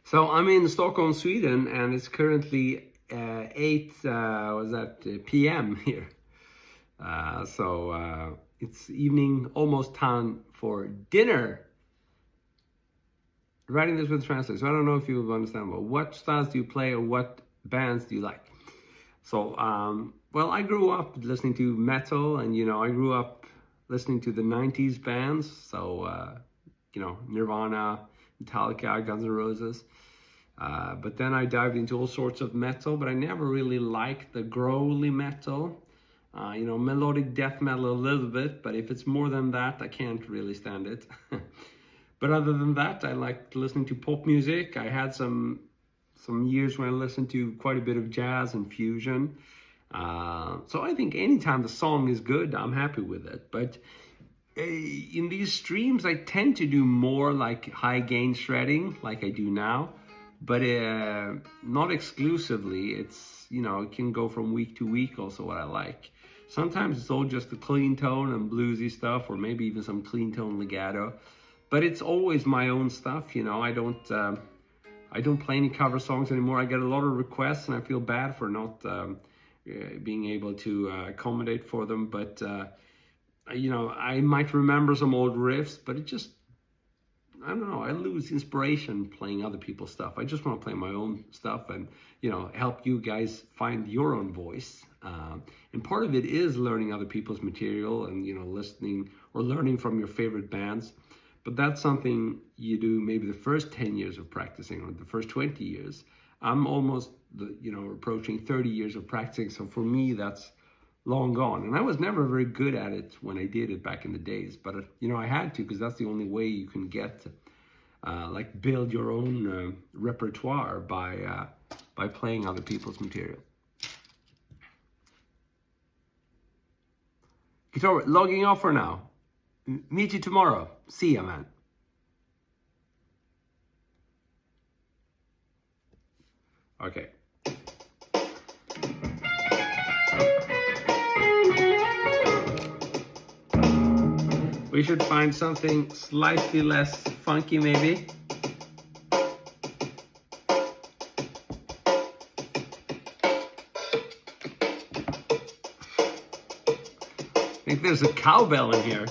So I'm in Stockholm, Sweden, and it's currently 8 p.m. here. So it's evening, almost time for dinner. Writing this with translation, so I don't know if you understand. Well, what styles do you play, or what bands do you like? So, well, I grew up listening to metal, and I grew up listening to the 90s bands. So, Nirvana, Metallica, Guns N' Roses. But then I dived into all sorts of metal, but I never really liked the growly metal. Melodic death metal a little bit, but if it's more than that, I can't really stand it. But other than that, I liked listening to pop music. I had some years when I listened to quite a bit of jazz and fusion. So I think anytime the song is good, I'm happy with it. But in these streams, I tend to do more like high gain shredding, like I do now. But not exclusively. It's, it can go from week to week also what I like. Sometimes it's all just the clean tone and bluesy stuff, or maybe even some clean tone legato. But it's always my own stuff, I don't play any cover songs anymore. I get a lot of requests, and I feel bad for not being able to accommodate for them. But I might remember some old riffs, but it just, I don't know, I lose inspiration playing other people's stuff. I just want to play my own stuff and, help you guys find your own voice. And part of it is learning other people's material and, listening or learning from your favorite bands. But that's something you do maybe the first 10 years of practicing, or the first 20 years. I'm almost, approaching 30 years of practicing. So for me, that's long gone. And I was never very good at it when I did it back in the days. But, I had to, because that's the only way you can get, build your own repertoire by playing other people's material. Guitar, logging off for now. Meet you tomorrow. See ya, man. Okay. We should find something slightly less funky, maybe. I think there's a cowbell in here.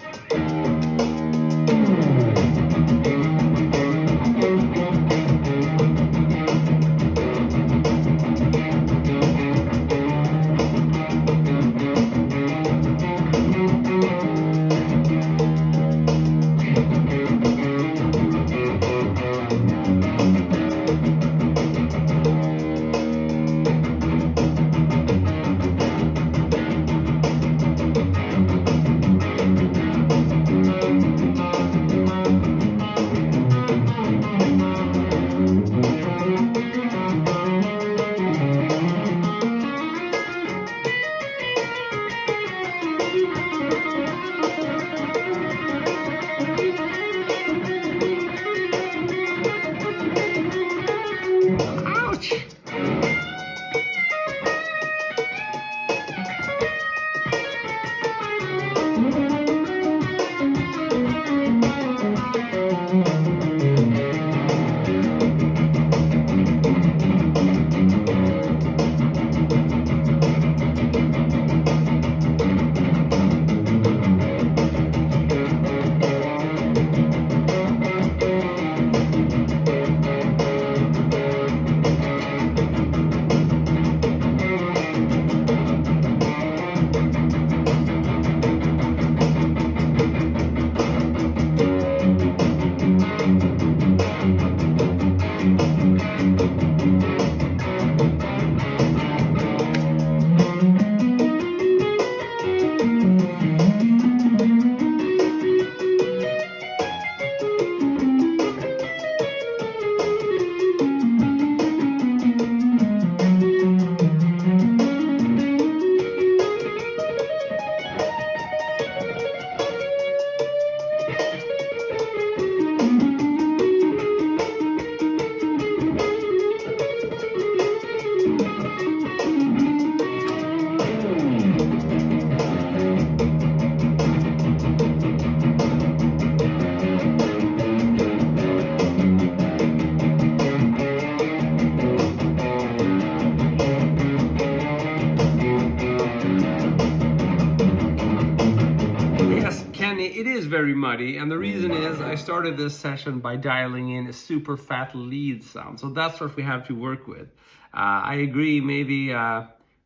is very muddy, and the reason is I started this session by dialing in a super fat lead sound, so that's what we have to work with. I agree, maybe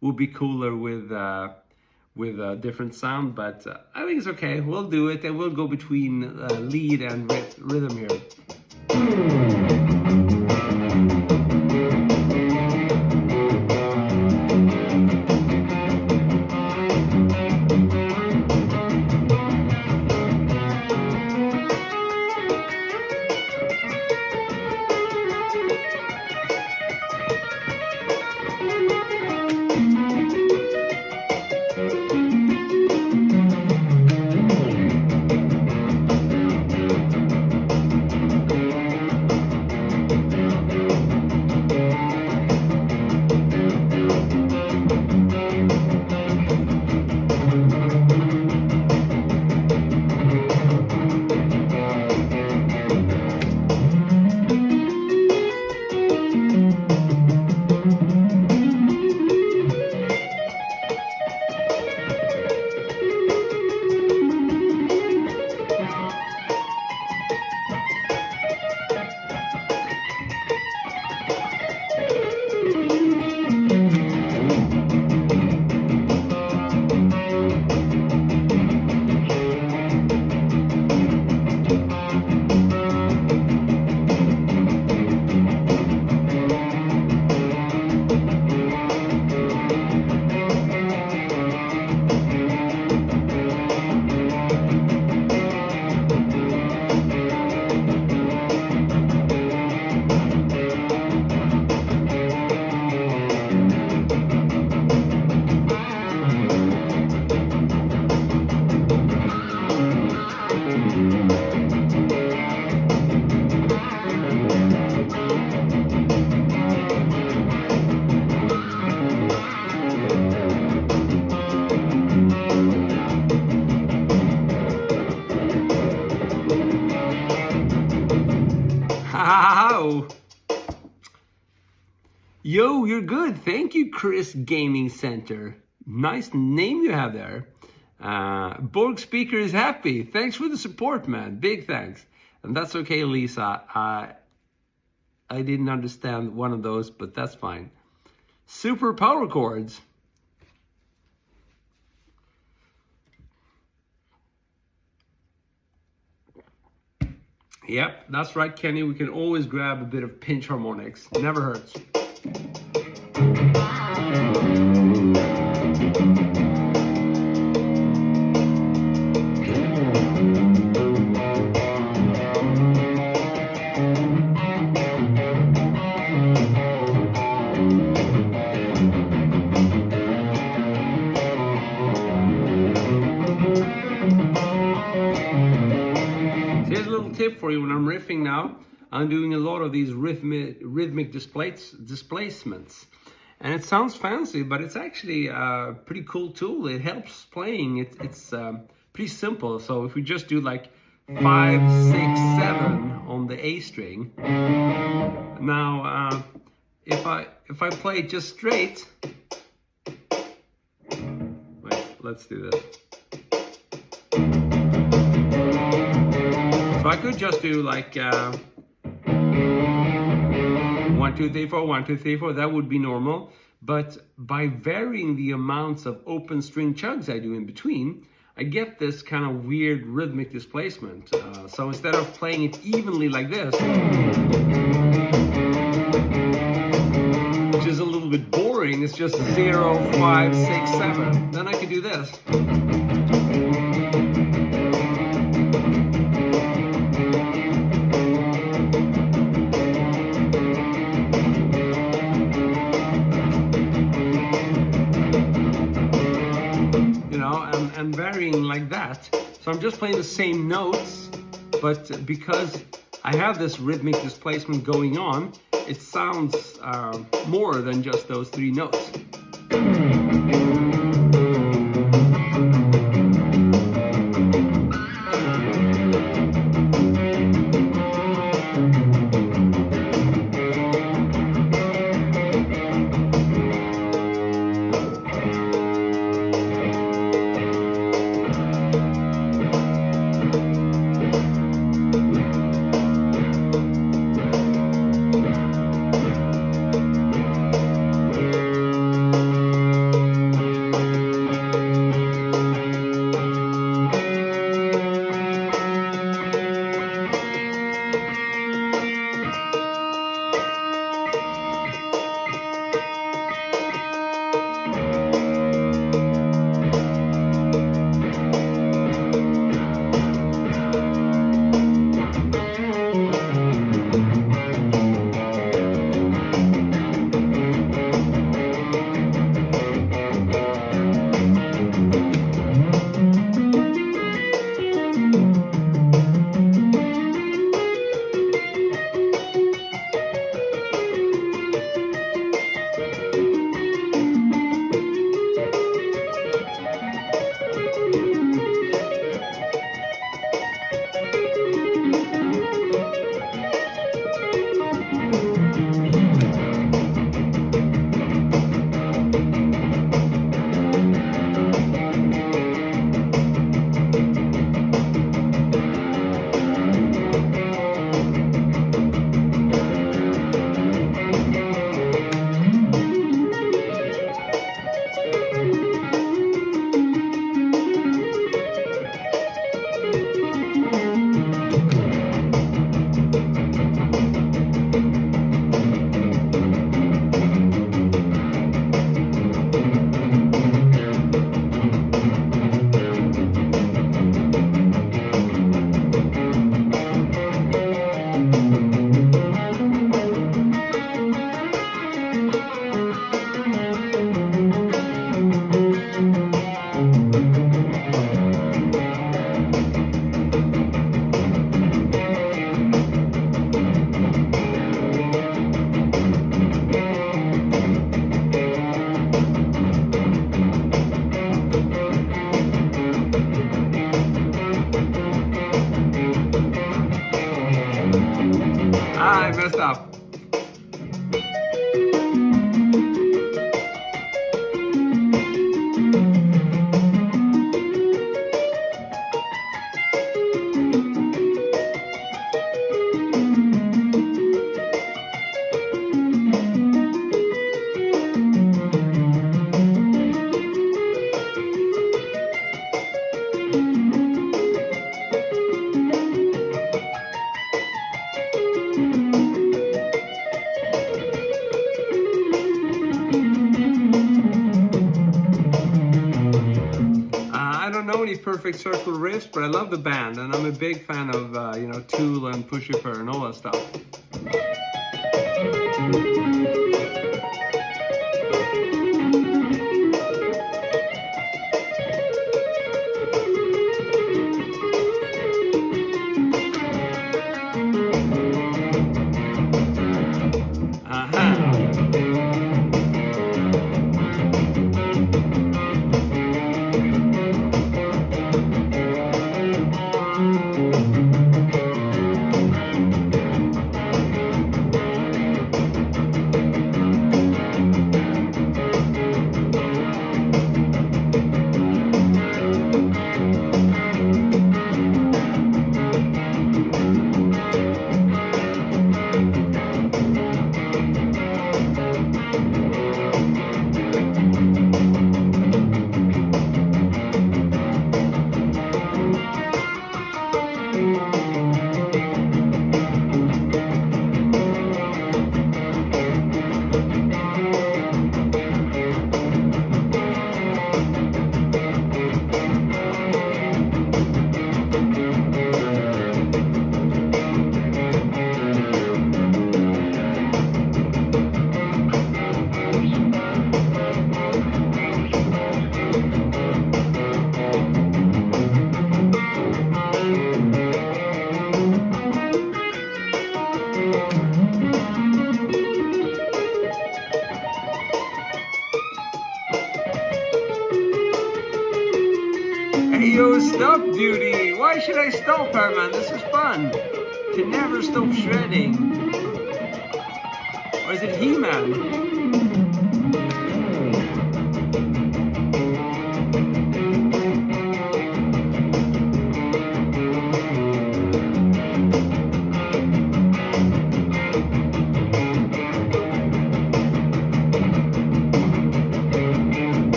would be cooler with a different sound, but I think it's okay. We'll do it, and we'll go between lead and rhythm here. Wow! Yo, you're good. Thank you, Chris Gaming Center. Nice name you have there. Borg Speaker is happy. Thanks for the support, man. Big thanks. And that's okay, Lisa. I didn't understand one of those, but that's fine. Super power chords. Yep, that's right, Kenny. We can always grab a bit of pinch harmonics. Never hurts. Tip for you when I'm riffing now. I'm doing a lot of these rhythmic displacements, and it sounds fancy, but it's actually a pretty cool tool. It helps playing. It's pretty simple. So if we just do like 5, 6, 7 on the A string, now if I play it just straight, wait, let's do this. So I could just do like 1, 2, 3, 4, 1, 2, 3, 4. That would be normal. But by varying the amounts of open string chugs I do in between, I get this kind of weird rhythmic displacement. So instead of playing it evenly like this, which is a little bit boring, it's just 0, 5, 6, 7. Then I could do this. And varying like that. So I'm just playing the same notes, but because I have this rhythmic displacement going on, it sounds more than just those 3 notes. stop. I don't know any perfect circle riffs, but I love the band, and I'm a big fan of you know, Tool and Puscifer and all that stuff. Hey yo, stop duty! Why should I stop her, man? This is fun! Can never stop shredding. Or is it He-Man?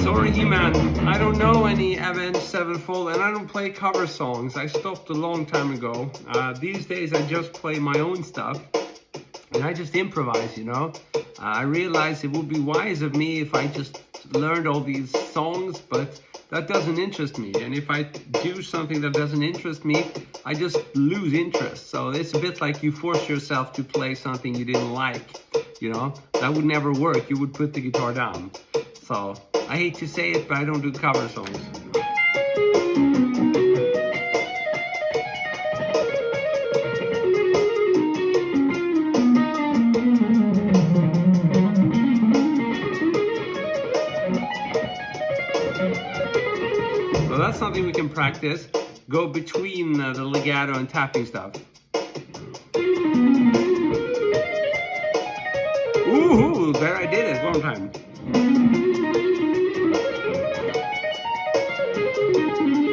Sorry, He-Man, I don't know any Avenged Sevenfold, and I don't play cover songs. I stopped a long time ago. These days I just play my own stuff, and I just improvise, you know. I realize it would be wise of me if I just learned all these songs, but that doesn't interest me. And if I do something that doesn't interest me, I just lose interest. So it's a bit like you force yourself to play something you didn't like, you know. That would never work. You would put the guitar down. So I hate to say it, but I don't do cover songs. So that's something we can practice. Go between the legato and tapping stuff. Ooh, there I did it one more time.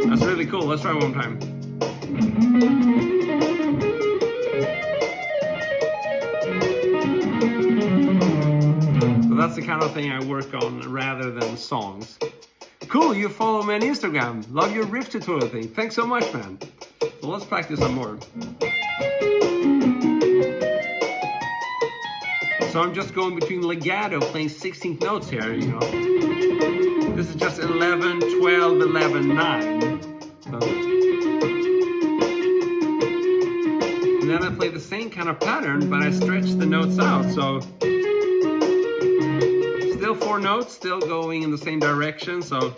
That's really cool. Let's try one more time. So that's the kind of thing I work on rather than songs. Cool, you follow me on Instagram. Love your riff tutorial thing. Thanks so much, man. So let's practice some more. So I'm just going between legato, playing 16th notes here, you know. This is just 11, 12, 11, 9. So. And then I play the same kind of pattern, but I stretch the notes out. So still 4 notes, still going in the same direction. So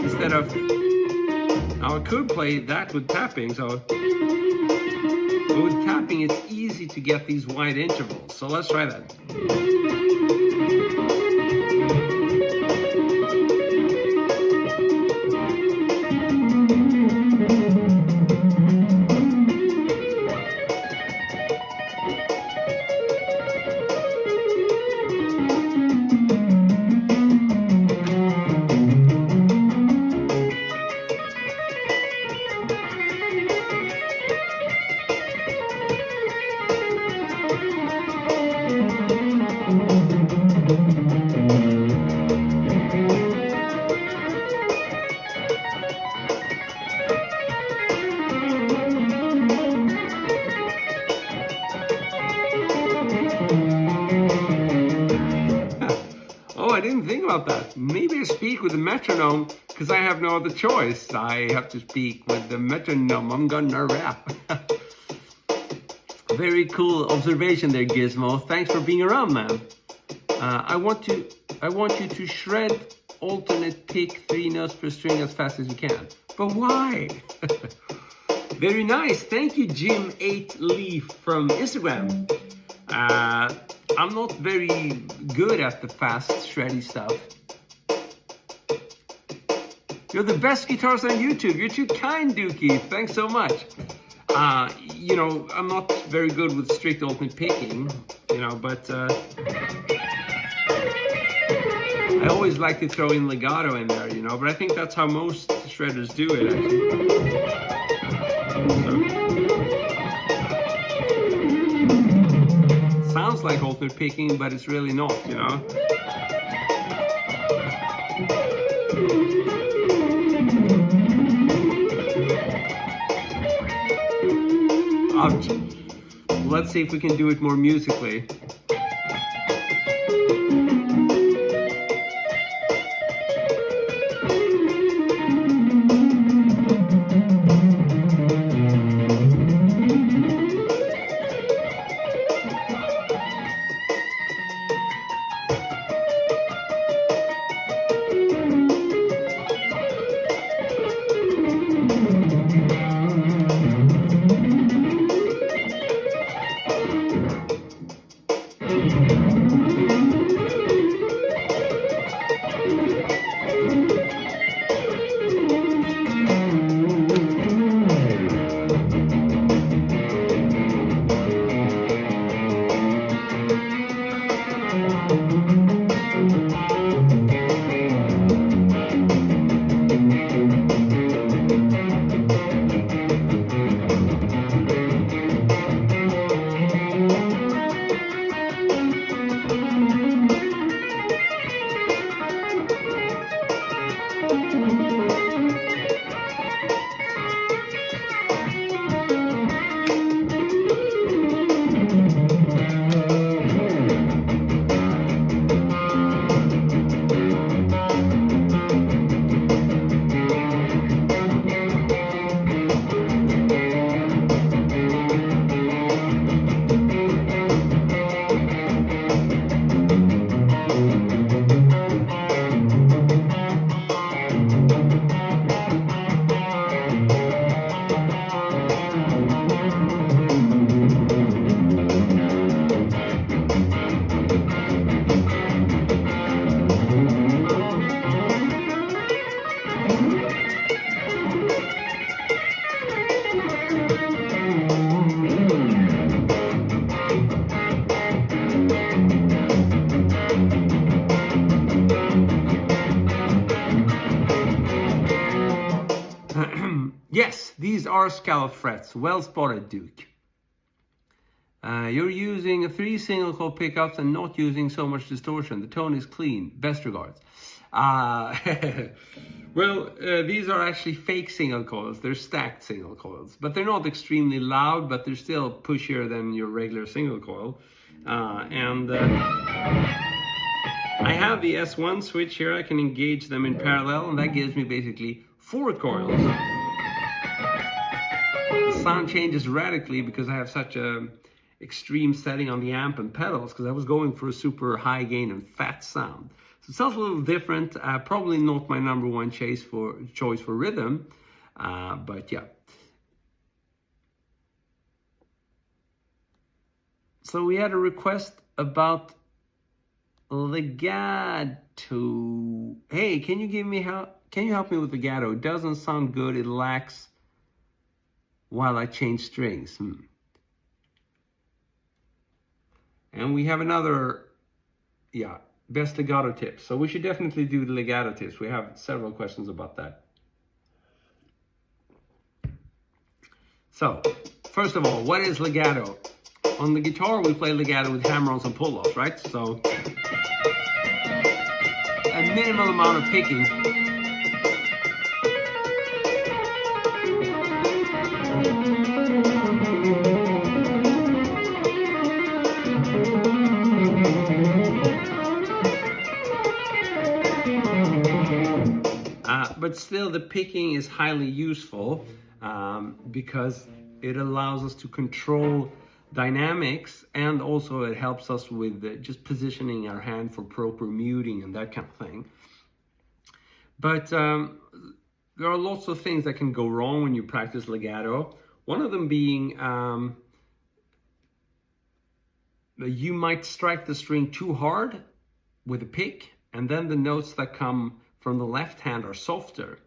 instead of Now I could play that with tapping, but with tapping it's easy to get these wide intervals. So let's try that. I didn't think about that. Maybe I speak with the metronome because I have no other choice. I have to speak with the metronome. I'm gonna rap. Very cool observation there, Gizmo. Thanks for being around, man. I want you to shred alternate pick 3 notes per string as fast as you can. But why? Very nice. Thank you, Jim 8 Leaf from Instagram. I'm not very good at the fast, shreddy stuff. You're the best guitarist on YouTube. You're too kind, Dookie. Thanks so much. You know, I'm not very good with strict alternate picking, you know, but I always like to throw in legato in there, you know, but I think that's how most shredders do it, actually. Sounds like alternate picking, but it's really not, you know. Let's see if we can do it more musically. Yes, these are scallop frets. Well spotted, Duke. You're using 3 single coil pickups and not using so much distortion. The tone is clean. Best regards. Well, these are actually fake single coils. They're stacked single coils, but they're not extremely loud, but they're still pushier than your regular single coil. I have the S1 switch here. I can engage them in parallel, and that gives me basically 4 coils. The sound changes radically because I have such a extreme setting on the amp and pedals, because I was going for a super high gain and fat sound. So it sounds a little different. Probably not my #1 choice for rhythm, But yeah. So we had a request about legato. Hey, can you help me with legato? It doesn't sound good. It lacks while I change strings. And we have another, best legato tips. So we should definitely do the legato tips. We have several questions about that. So, first of all, what is legato? On the guitar, we play legato with hammer-ons and pull-offs, right? So, a minimal amount of picking. But still, the picking is highly useful because it allows us to control dynamics, and also it helps us with just positioning our hand for proper muting and that kind of thing. But there are lots of things that can go wrong when you practice legato. One of them being you might strike the string too hard with a pick, and then the notes that come from the left hand are softer.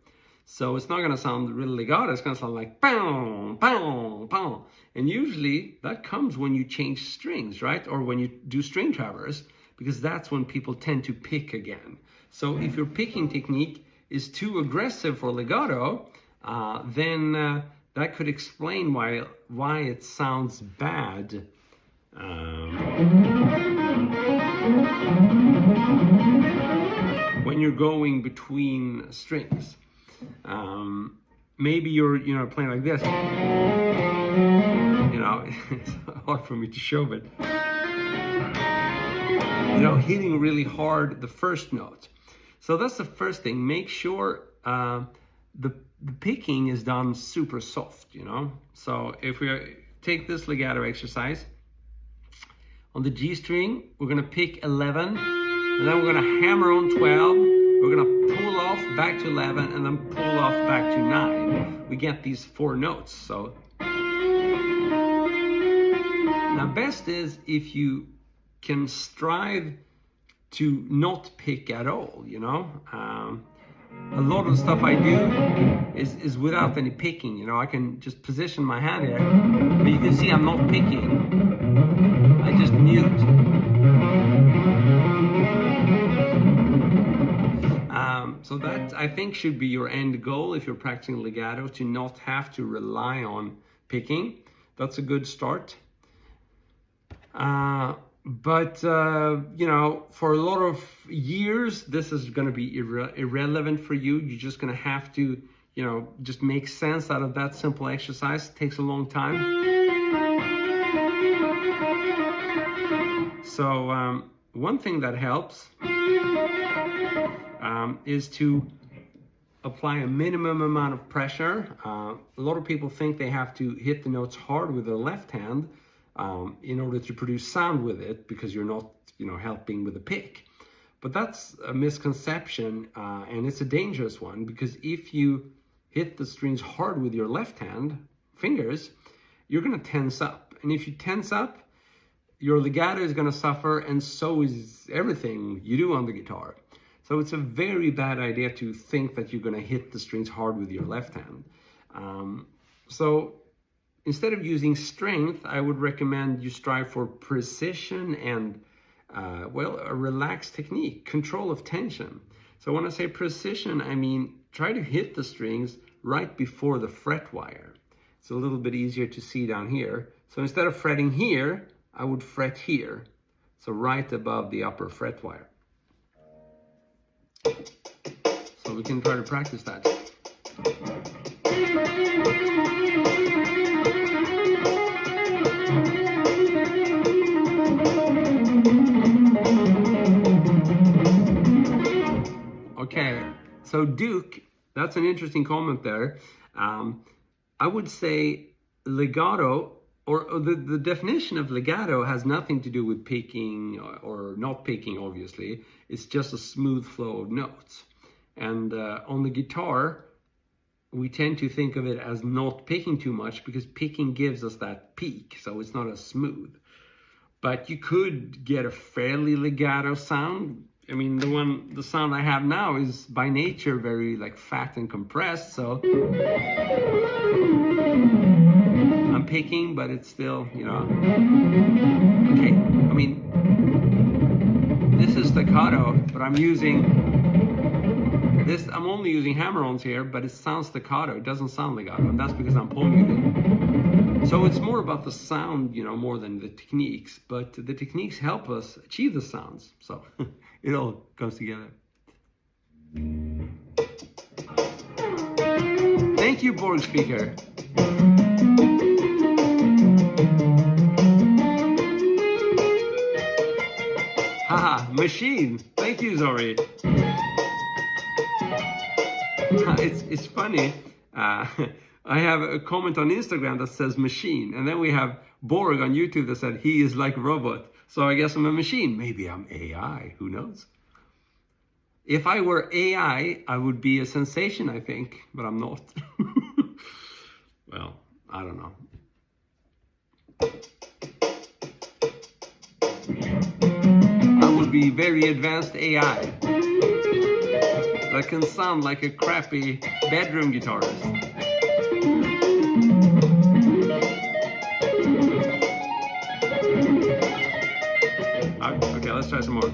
So it's not going to sound really legato, it's going to sound like pow, pow, pow. And usually that comes when you change strings, right? Or when you do string traverse, because that's when people tend to pick again. So if your picking technique is too aggressive for legato, then that could explain why it sounds bad. When you're going between strings. Maybe you're playing like this. It's hard for me to show, but hitting really hard the first note. So that's the first thing. Make sure the picking is done super soft, So if we take this legato exercise, on the G string, we're gonna pick 11, and then we're gonna hammer on 12. We're gonna pull off back to 11 and then pull off back to 9. We get these 4 notes. So now best is if you can strive to not pick at all, A lot of the stuff I do is without any picking, I can just position my hand here, but you can see I'm not picking. I just mute. So that, I think, should be your end goal if you're practicing legato, to not have to rely on picking. That's a good start. But for a lot of years, this is going to be irrelevant for you. You're just going to have to, just make sense out of that simple exercise. It takes a long time. So one thing that helps is to apply a minimum amount of pressure. A lot of people think they have to hit the notes hard with their left hand in order to produce sound with it, because you're not, helping with the pick. But that's a misconception, and it's a dangerous one, because if you hit the strings hard with your left hand fingers, you're going to tense up. And if you tense up, your legato is going to suffer, and so is everything you do on the guitar. So it's a very bad idea to think that you're going to hit the strings hard with your left hand. So instead of using strength, I would recommend you strive for precision and, a relaxed technique, control of tension. So when I say precision, I mean try to hit the strings right before the fret wire. It's a little bit easier to see down here. So instead of fretting here, I would fret here. So right above the upper fret wire. So we can try to practice that. Okay, so Duke, that's an interesting comment there. I would say legato, or the definition of legato has nothing to do with picking or not picking, obviously. It's just a smooth flow of notes. And on the guitar, we tend to think of it as not picking too much, because picking gives us that peak, so it's not as smooth. But you could get a fairly legato sound. I mean, the sound I have now is by nature very like fat and compressed, so I'm picking, but it's still, you know, okay. I mean, this is staccato, but I'm only using hammer-ons here, but it sounds staccato. It doesn't sound legato, and that's because I'm pulling it. So it's more about the sound, you know, more than the techniques. But the techniques help us achieve the sounds. So it all comes together. Thank you, Borg Speaker. Haha, machine. Thank you, Zori. It's funny. I have a comment on Instagram that says machine, and then we have Borg on YouTube that said he is like a robot. So I guess I'm a machine. Maybe I'm AI. Who knows? If I were AI, I would be a sensation, I think, but I'm not. Well, I don't know. I would be very advanced AI that can sound like a crappy bedroom guitarist. Okay, let's try some more.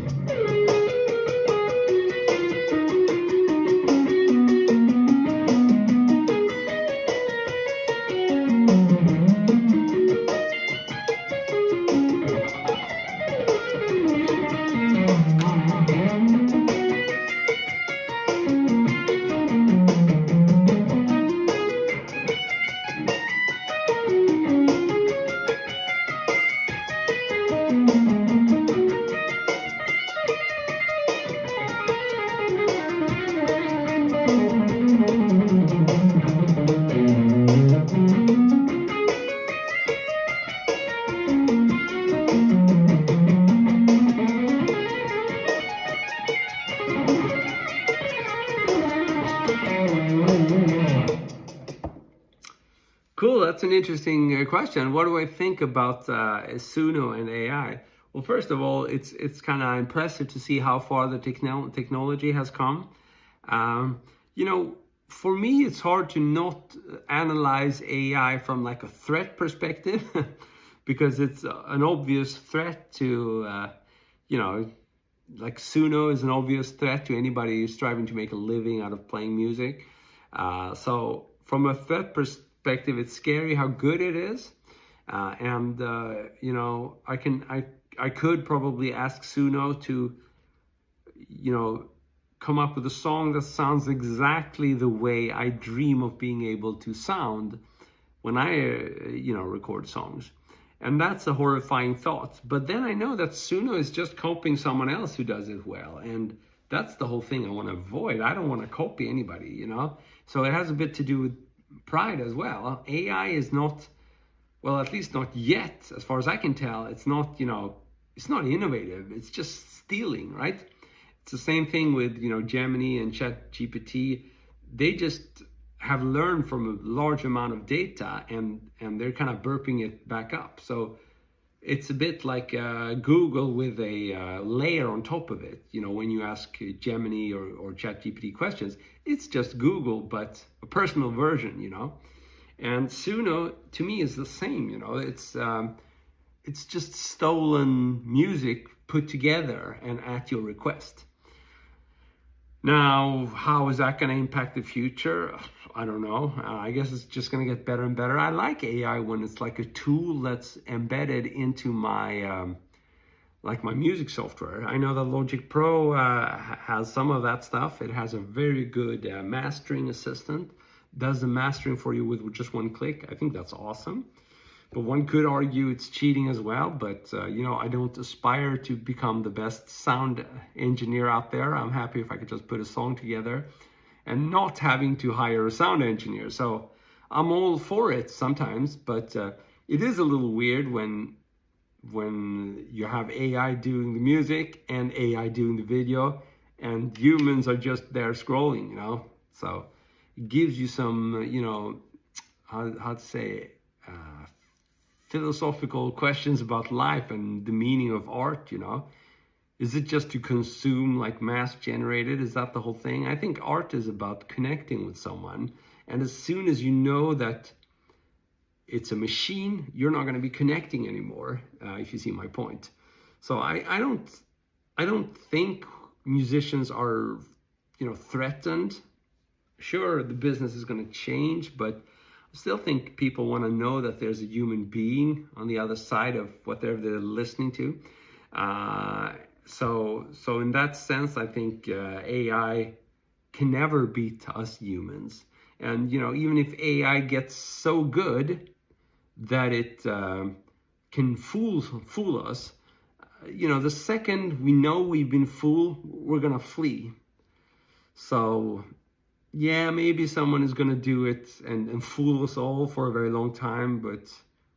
Cool, that's an interesting question. What do I think about Suno and AI? Well, first of all, it's kind of impressive to see how far the technology has come. You know, for me, it's hard to not analyze AI from like a threat perspective, because it's an obvious threat to, you know, like Suno is an obvious threat to anybody who's striving to make a living out of playing music. So from a threat perspective, it's scary how good it is, and you know, I could probably ask Suno to, you know, come up with a song that sounds exactly the way I dream of being able to sound when I you know, record songs. And that's a horrifying thought. But then I know that Suno is just copying someone else who does it well, and that's the whole thing I want to avoid. I don't want to copy anybody, you know. So it has a bit to do with pride as well. AI is not, well, at least not yet, as far as I can tell, it's not, you know, it's not innovative. It's just stealing, right? It's the same thing with, you know, Gemini and ChatGPT. They just have learned from a large amount of data, and they're kind of burping it back up. So it's a bit like Google with a layer on top of it. You know, when you ask Gemini or ChatGPT questions, it's just Google, but a personal version, you know. And Suno, to me, is the same, you know. It's just stolen music put together and at your request. Now, how is that going to impact the future? I don't know. I guess it's just going to get better and better. I like AI when it's like a tool that's embedded into my like my music software. I know that Logic Pro has some of that stuff. It has a very good mastering assistant. Does the mastering for you with just one click. I think that's awesome. But one could argue it's cheating as well. But, you know, I don't aspire to become the best sound engineer out there. I'm happy if I could just put a song together and not having to hire a sound engineer. So I'm all for it sometimes, but it is a little weird when you have AI doing the music and AI doing the video, and humans are just there scrolling, you know. So it gives you some, you know, how to say, philosophical questions about life and the meaning of art, you know. Is it just to consume, like mass generated? Is that the whole thing? I think art is about connecting with someone. And as soon as you know that it's a machine, you're not going to be connecting anymore, if you see my point. So I don't think musicians are, you know, threatened. Sure, the business is going to change, but I still think people want to know that there's a human being on the other side of whatever they're listening to. So in that sense, I think AI can never beat us humans. And, you know, even if AI gets so good that it can fool us, you know, the second we know we've been fooled, we're gonna flee. So yeah, maybe someone is gonna do it and fool us all for a very long time, but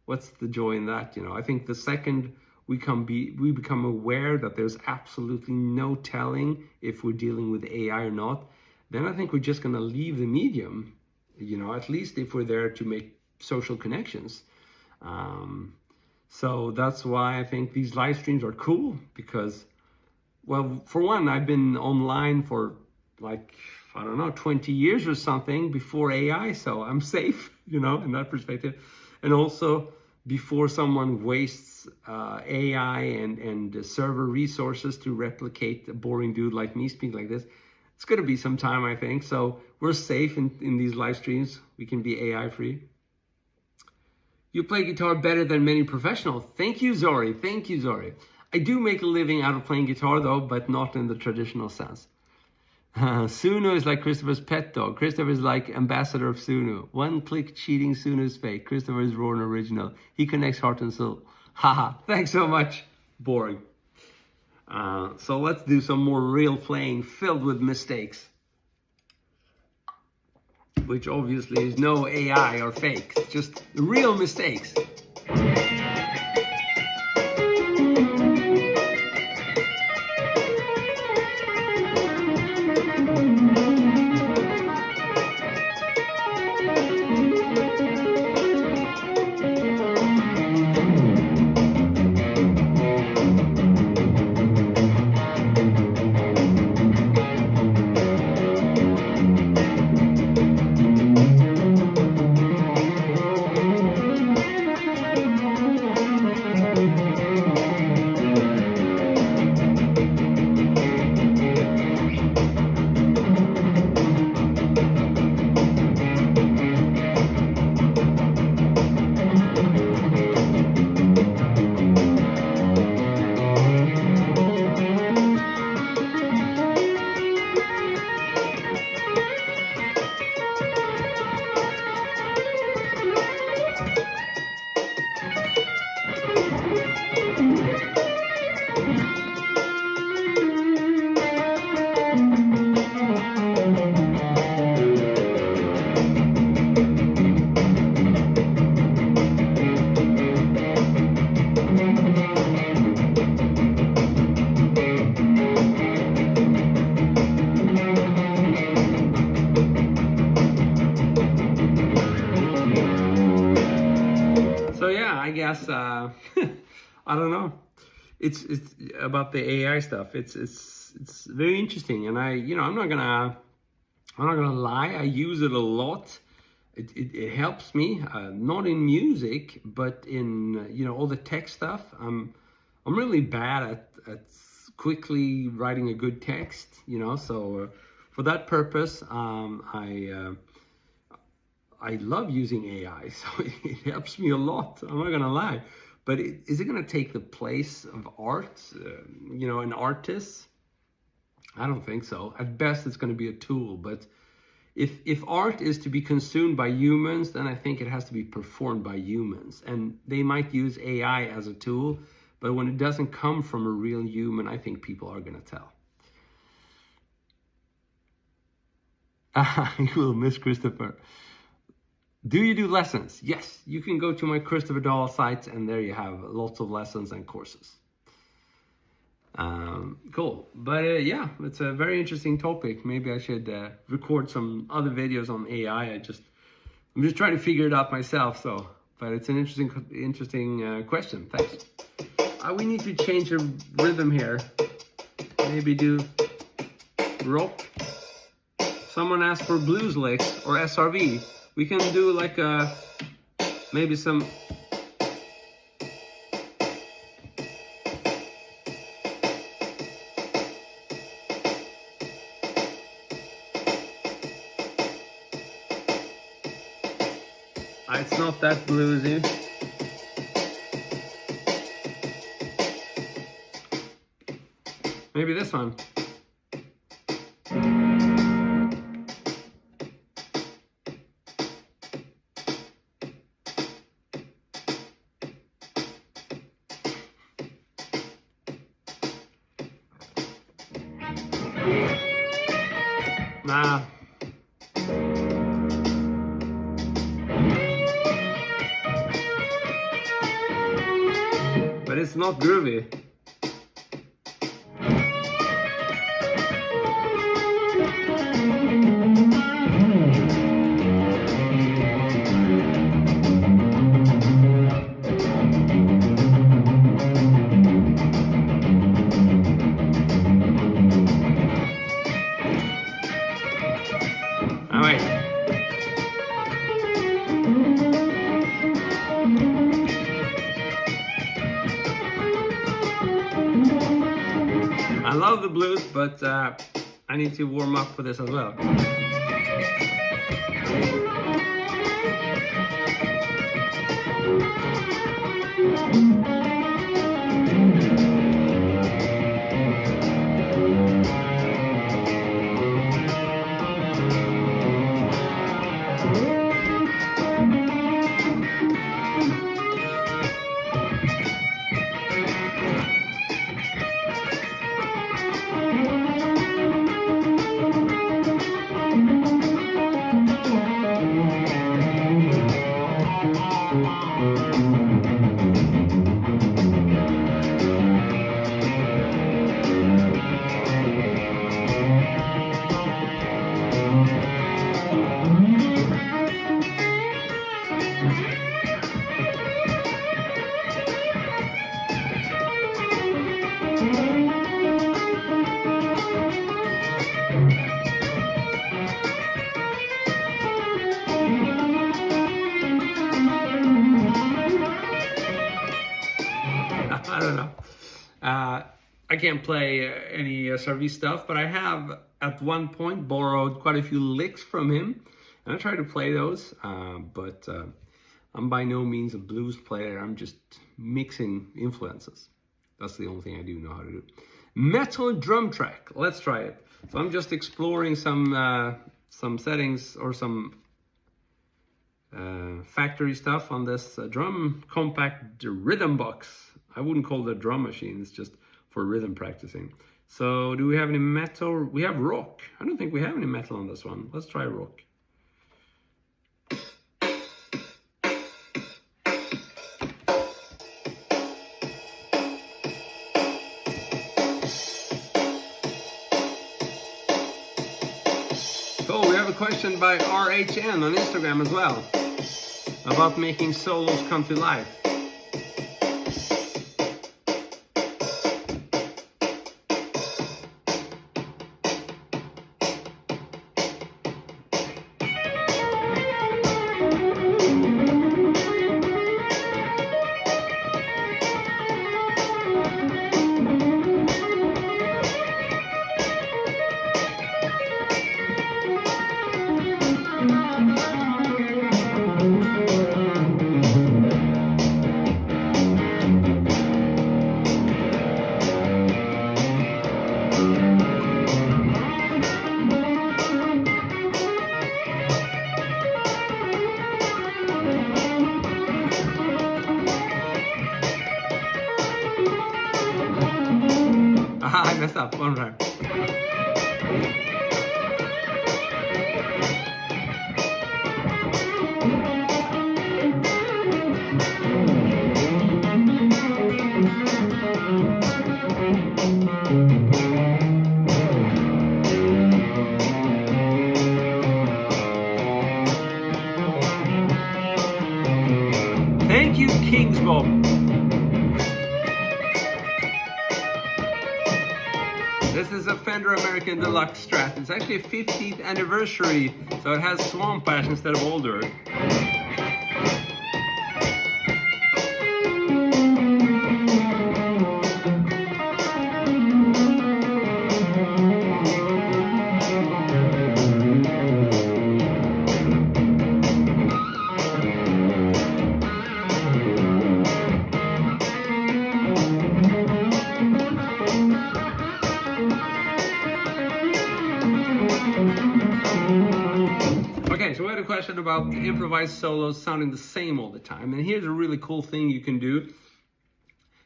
what's the joy in that? You know, I think the second we become aware that there's absolutely no telling if we're dealing with AI or not, then I think we're just gonna leave the medium, you know, at least if we're there to make social connections. So that's why I think these live streams are cool, because, well, for one, I've been online for like, I don't know, 20 years or something before AI, so I'm safe, you know, in that perspective. And also before someone wastes AI and server resources to replicate a boring dude like me speaking like this. It's gonna be some time, I think. So we're safe in these live streams. We can be AI free. You play guitar better than many professionals. Thank you, Zori. Thank you, Zori. I do make a living out of playing guitar though, but not in the traditional sense. Suno is like Christopher's pet dog. Christopher is like ambassador of Suno. One click cheating, Suno is fake. Christopher is raw and original. He connects heart and soul. Haha, thanks so much. Boring. So let's do some more real playing filled with mistakes. Which obviously is no AI or fake, just real mistakes. I guess I don't know. It's about the AI stuff. It's very interesting, and I'm not gonna lie. I use it a lot. It helps me, not in music, but in all the tech stuff. I'm really bad at quickly writing a good text. So for that purpose, I love using AI, so it helps me a lot. I'm not gonna lie, but is it gonna take the place of art? An artist? I don't think so. At best, it's gonna be a tool. But if art is to be consumed by humans, then I think it has to be performed by humans, and they might use AI as a tool. But when it doesn't come from a real human, I think people are gonna tell. You will miss Christopher. Do you do lessons? Yes, you can go to my Christopher Dahl site, and there you have lots of lessons and courses. Cool. But yeah, it's a very interesting topic. Maybe I should record some other videos on AI. I'm just trying to figure it out myself. So, but it's an interesting question. Thanks. We need to change the rhythm here. Maybe do rock. Someone asked for blues licks or SRV. We can do like maybe some. It's not that bluesy. Maybe this one. Nah. But it's not groovy. All right. I love the blues, but I need to warm up for this as well. I don't know. I can't play any Sarvi stuff, but I have at one point borrowed quite a few licks from him, and I try to play those. But I'm by no means a blues player. I'm just mixing influences. That's the only thing I do know how to do. Metal drum track. Let's try it. So I'm just exploring some settings or some factory stuff on this drum compact rhythm box. I wouldn't call it a drum machine. It's just for rhythm practicing. So do we have any metal? We have rock. I don't think we have any metal on this one. Let's try rock. Cool, we have a question by RHN on Instagram as well about making solos come to life. I messed up one time. This is a Fender American Deluxe Strat. It's actually a 50th anniversary, so it has swamp ash instead of older. Okay, so we had a question about improvised solos sounding the same all the time. And here's a really cool thing you can do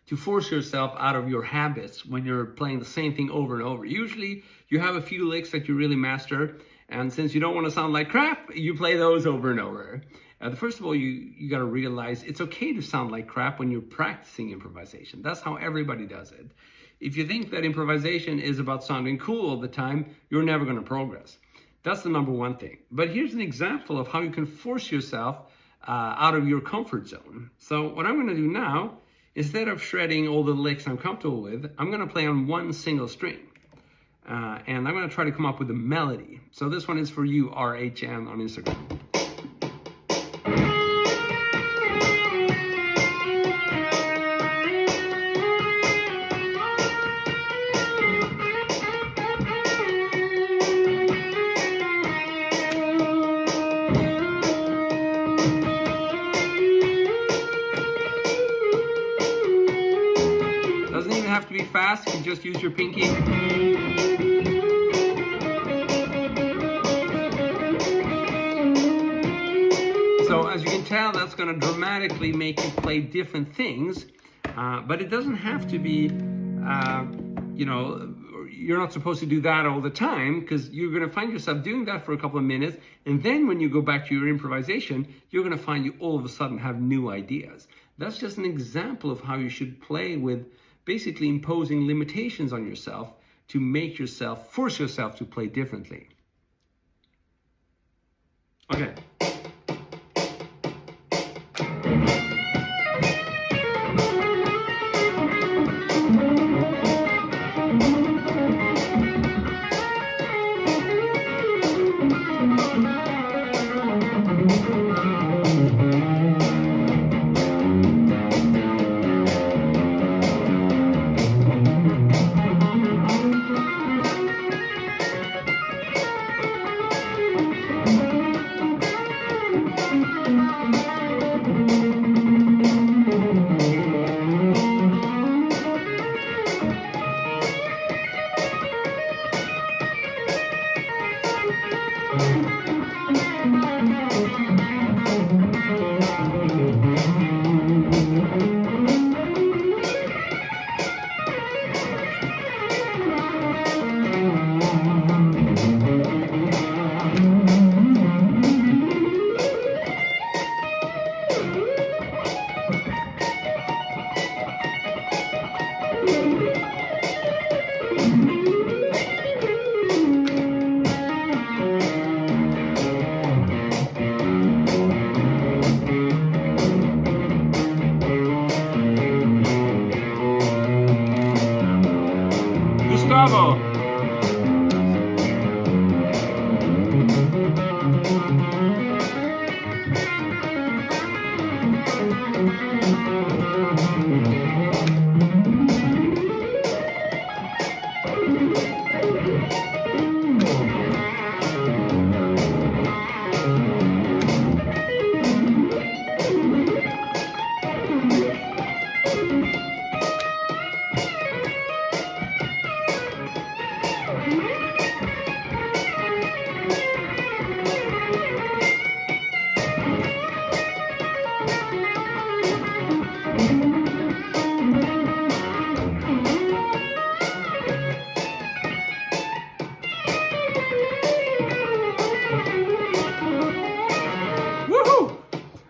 to force yourself out of your habits when you're playing the same thing over and over. Usually you have a few licks that you really master, and since you don't want to sound like crap, you play those over and over. First of all, you got to realize it's okay to sound like crap when you're practicing improvisation. That's how everybody does it. If you think that improvisation is about sounding cool all the time, you're never going to progress. That's the number one thing. But here's an example of how you can force yourself out of your comfort zone. So what I'm going to do now, instead of shredding all the licks I'm comfortable with, I'm going to play on one single string. And I'm going to try to come up with a melody. So this one is for you, RHM on Instagram. Doesn't even have to be fast, you can just use your pinky. So as you can tell, that's going to dramatically make you play different things, but it doesn't have to be, you know, you're not supposed to do that all the time, because you're going to find yourself doing that for a couple of minutes, and then when you go back to your improvisation, you're going to find you all of a sudden have new ideas. That's just an example of how you should play with basically imposing limitations on yourself to make yourself, force yourself to play differently. Okay. Bravo!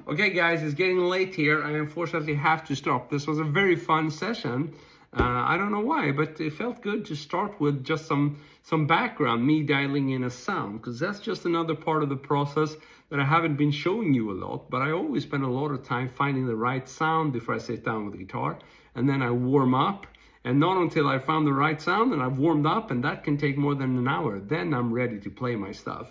Okay guys, it's getting late here. I unfortunately have to stop. This was a very fun session. I don't know why, but it felt good to start with just some background, me dialing in a sound, because that's just another part of the process that I haven't been showing you a lot, but I always spend a lot of time finding the right sound before I sit down with the guitar, and then I warm up, And not until I found the right sound and I've warmed up, and that can take more than an hour, then I'm ready to play my stuff.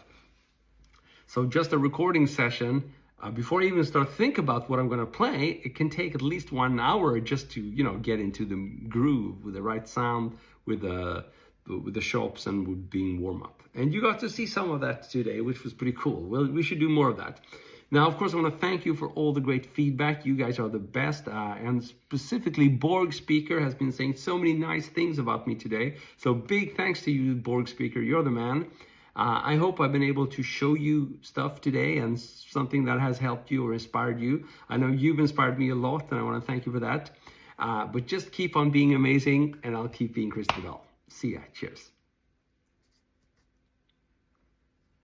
So just a recording session, before I even start think about what I'm going to play, it can take at least 1 hour just to, you know, get into the groove with the right sound, with the chops and with being warm up. And you got to see some of that today, which was pretty cool. Well, we should do more of that. Now, of course, I want to thank you for all the great feedback. You guys are the best. And specifically, Borg Speaker has been saying so many nice things about me today. So big thanks to you, Borg Speaker. You're the man. I hope I've been able to show you stuff today and something that has helped you or inspired you. I know you've inspired me a lot, and I want to thank you for that. But just keep on being amazing, and I'll keep being Christobel. See ya. Cheers.